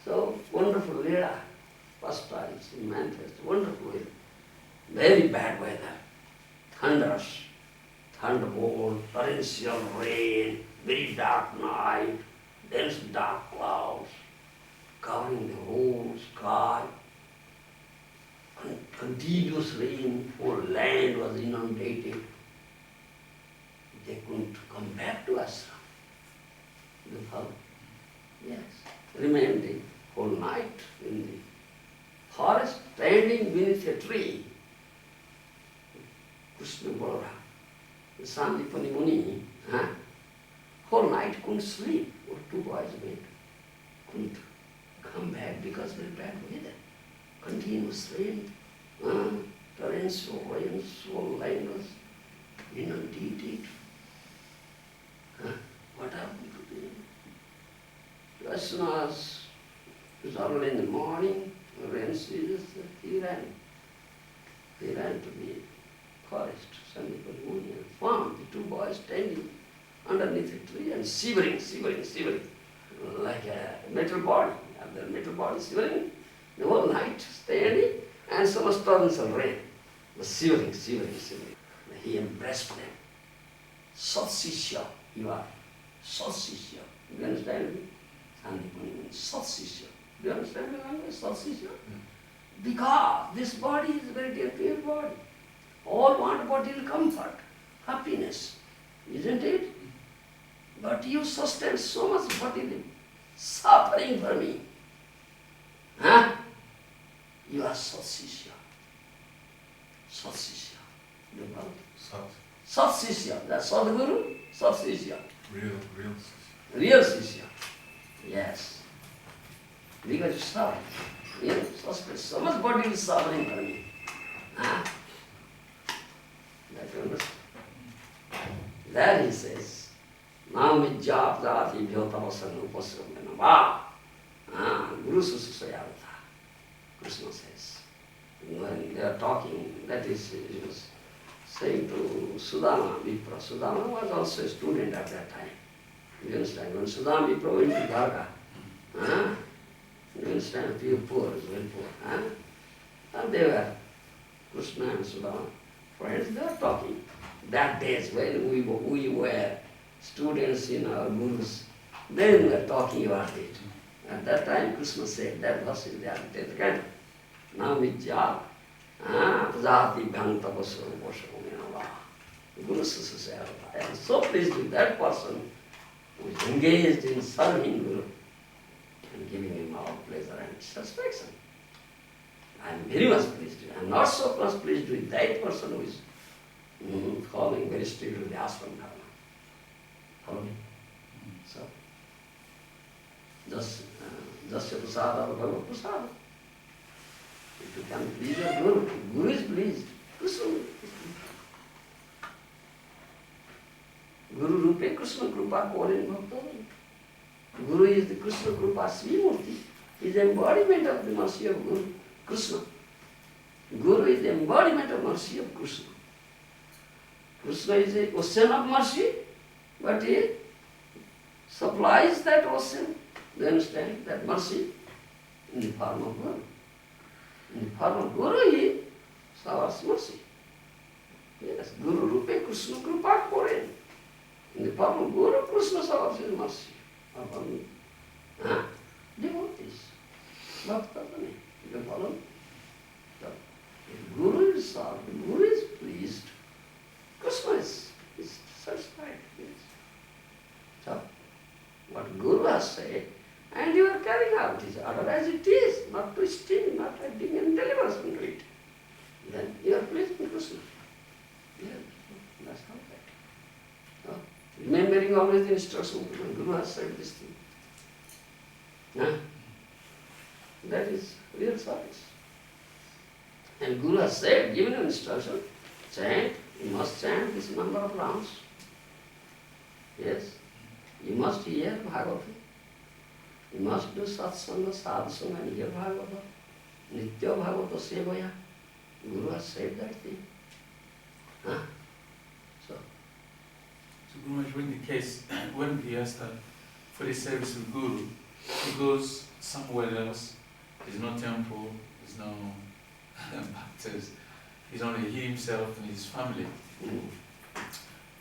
So, wonderful Leela, first times in manifest, wonderful Leela. Very bad weather, thunders, thunderbolt, torrential rain, very dark night, dense dark clouds, covering the whole sky. Continuous rain, whole land was inundated. They couldn't come back to ashram. You follow? Yes. Remained the whole night in the forest, standing beneath a tree. Krishna Balaram, the Sandipani Muni, whole night couldn't sleep. What two boys made? Couldn't come back because very bad weather. Continuous rain, torrential rain, so land was inundated. What happened to them? As soon as it was early in the morning, the rain ceased, he ran. He ran to the forest, Sandipani Muni, and found the two boys standing underneath a tree and shivering, like a metal body. And the metal body shivering the whole night, standing, and so much torrential rain. Was shivering. He embraced them. Satsishya, you are. Satsishya. Do you understand me? Sandipani Muni, Satsishya. Do you understand the language, Satsishya? Because this body is a very dear pure body. All want bodily comfort, happiness, isn't it? But you sustain so much bodily suffering for me. Huh? You are Satsishya. Satsishya. You know? Satsishya. That's Sadguru, Satsishya. Real Sishya. Yes. Because you suffer. You sustain so much bodily suffering for me. Huh? That you understand? That he says, Nam Vidyapjati Bhyotavasan Upasramena Va. Guru Susayavata. Krishna says. When they are talking, that is, he was saying to Sudama Vipra. Sudama was also a student at that time. You understand? When Sudama Vipra went to Dwarka, you understand? Few poor, very poor. And they were, Krishna and Sudama, friends, they were talking. That days when we were students in our gurus, then we were talking about it. At that time, Krishna said that verse is there. Again, now vidya, jati bhanta vaso vasho. Guru Susayava. I am so pleased with that person who is engaged in serving Guru and giving him all pleasure and satisfaction. I am very much pleased. I am not so much pleased with that person who is following very strictly the ashram dharma. Follow me? So, just prasada or Bhagavad prasada. If you can please your Guru, Guru is pleased. Krishna is pleased. Guru Rupe Krishna Krupa Korin Bhaktavan. Guru is the Krishna Krupa Srimurti. He is the embodiment of the mercy of Guru, Krishna. Guru is the embodiment of mercy of Krishna. Krishna is the ocean of mercy, but he supplies that ocean, do you understand, that mercy, in the form of Guru. In the form of Guru, he showers mercy. Yes, Guru Rupe Krishna Krupa Koren. In the form of Guru, Krishna showers his mercy upon devotees. Bhakta-tani. You can follow? So, if Guru is served, Guru is pleased, Krishna is satisfied. Yes. So, what Guru has said, and you are carrying out his order as it is, not twisting, not adding any deliverance into it. Then you are pleased with Krishna. Yes, that's how that. So, remembering always the instruction, when Guru has said this thing. That is real service. And Guru has said, given an instruction, chant, you must chant this number of rounds. Yes, you must hear Bhagavatam. You must do satsanga, sadhusanga and hear Bhagavatam. Nitya Bhagavata Sevaya. Guru has said that thing. So Guru Maharaj, when the case, when Grihastha for the service of Guru, he goes somewhere else. There's no temple, there's no bhaktas. He's only he himself and his family.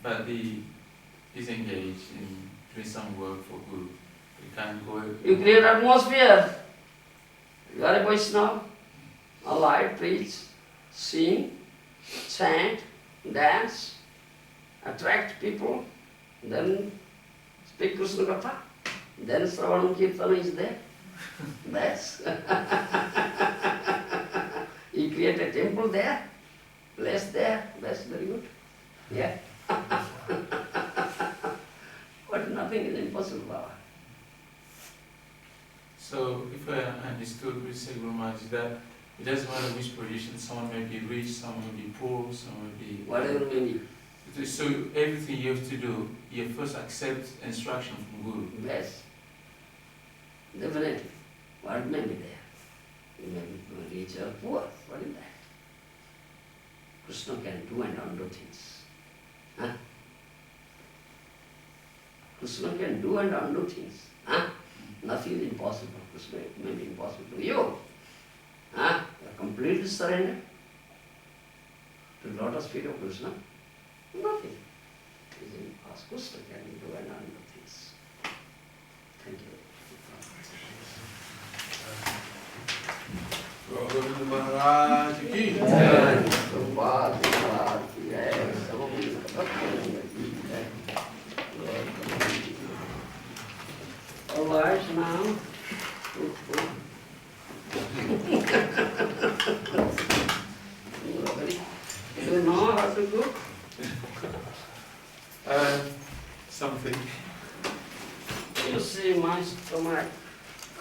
But he's engaged in doing some work for Guru. He can't go. You create atmosphere. You are a Vaishnava. Alive, preach, sing, chant, dance, attract people, then speak Krishna Katha, then Shravanam Kirtana is there. That's he created a temple there, place there, that's very good. Yeah. But nothing is impossible, Baba. So if I understood what you said, Guru Maharaj, that it doesn't matter which position, someone may be rich, someone may be poor, someone may be... Whatever may be. So everything you have to do, you first accept instruction from Guru. Yes. Definitely. What may be there? You may be rich or poor. What is that? Krishna can do and undo things. Huh? Krishna can do and undo things. Huh? Nothing is impossible. Krishna may be impossible to you. Huh? You are completely surrendered to the lotus feet of Krishna. Nothing is impossible. Krishna can do and undo things. Thank you. Govinda Maharaja ki Jai. Prabhupada Maharaj ki jai. Swami Govinda ki jai. All right now. You know how to cook? Something. You see, my stomach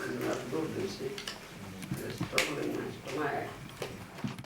is not good, you see. There's trouble in my stomach.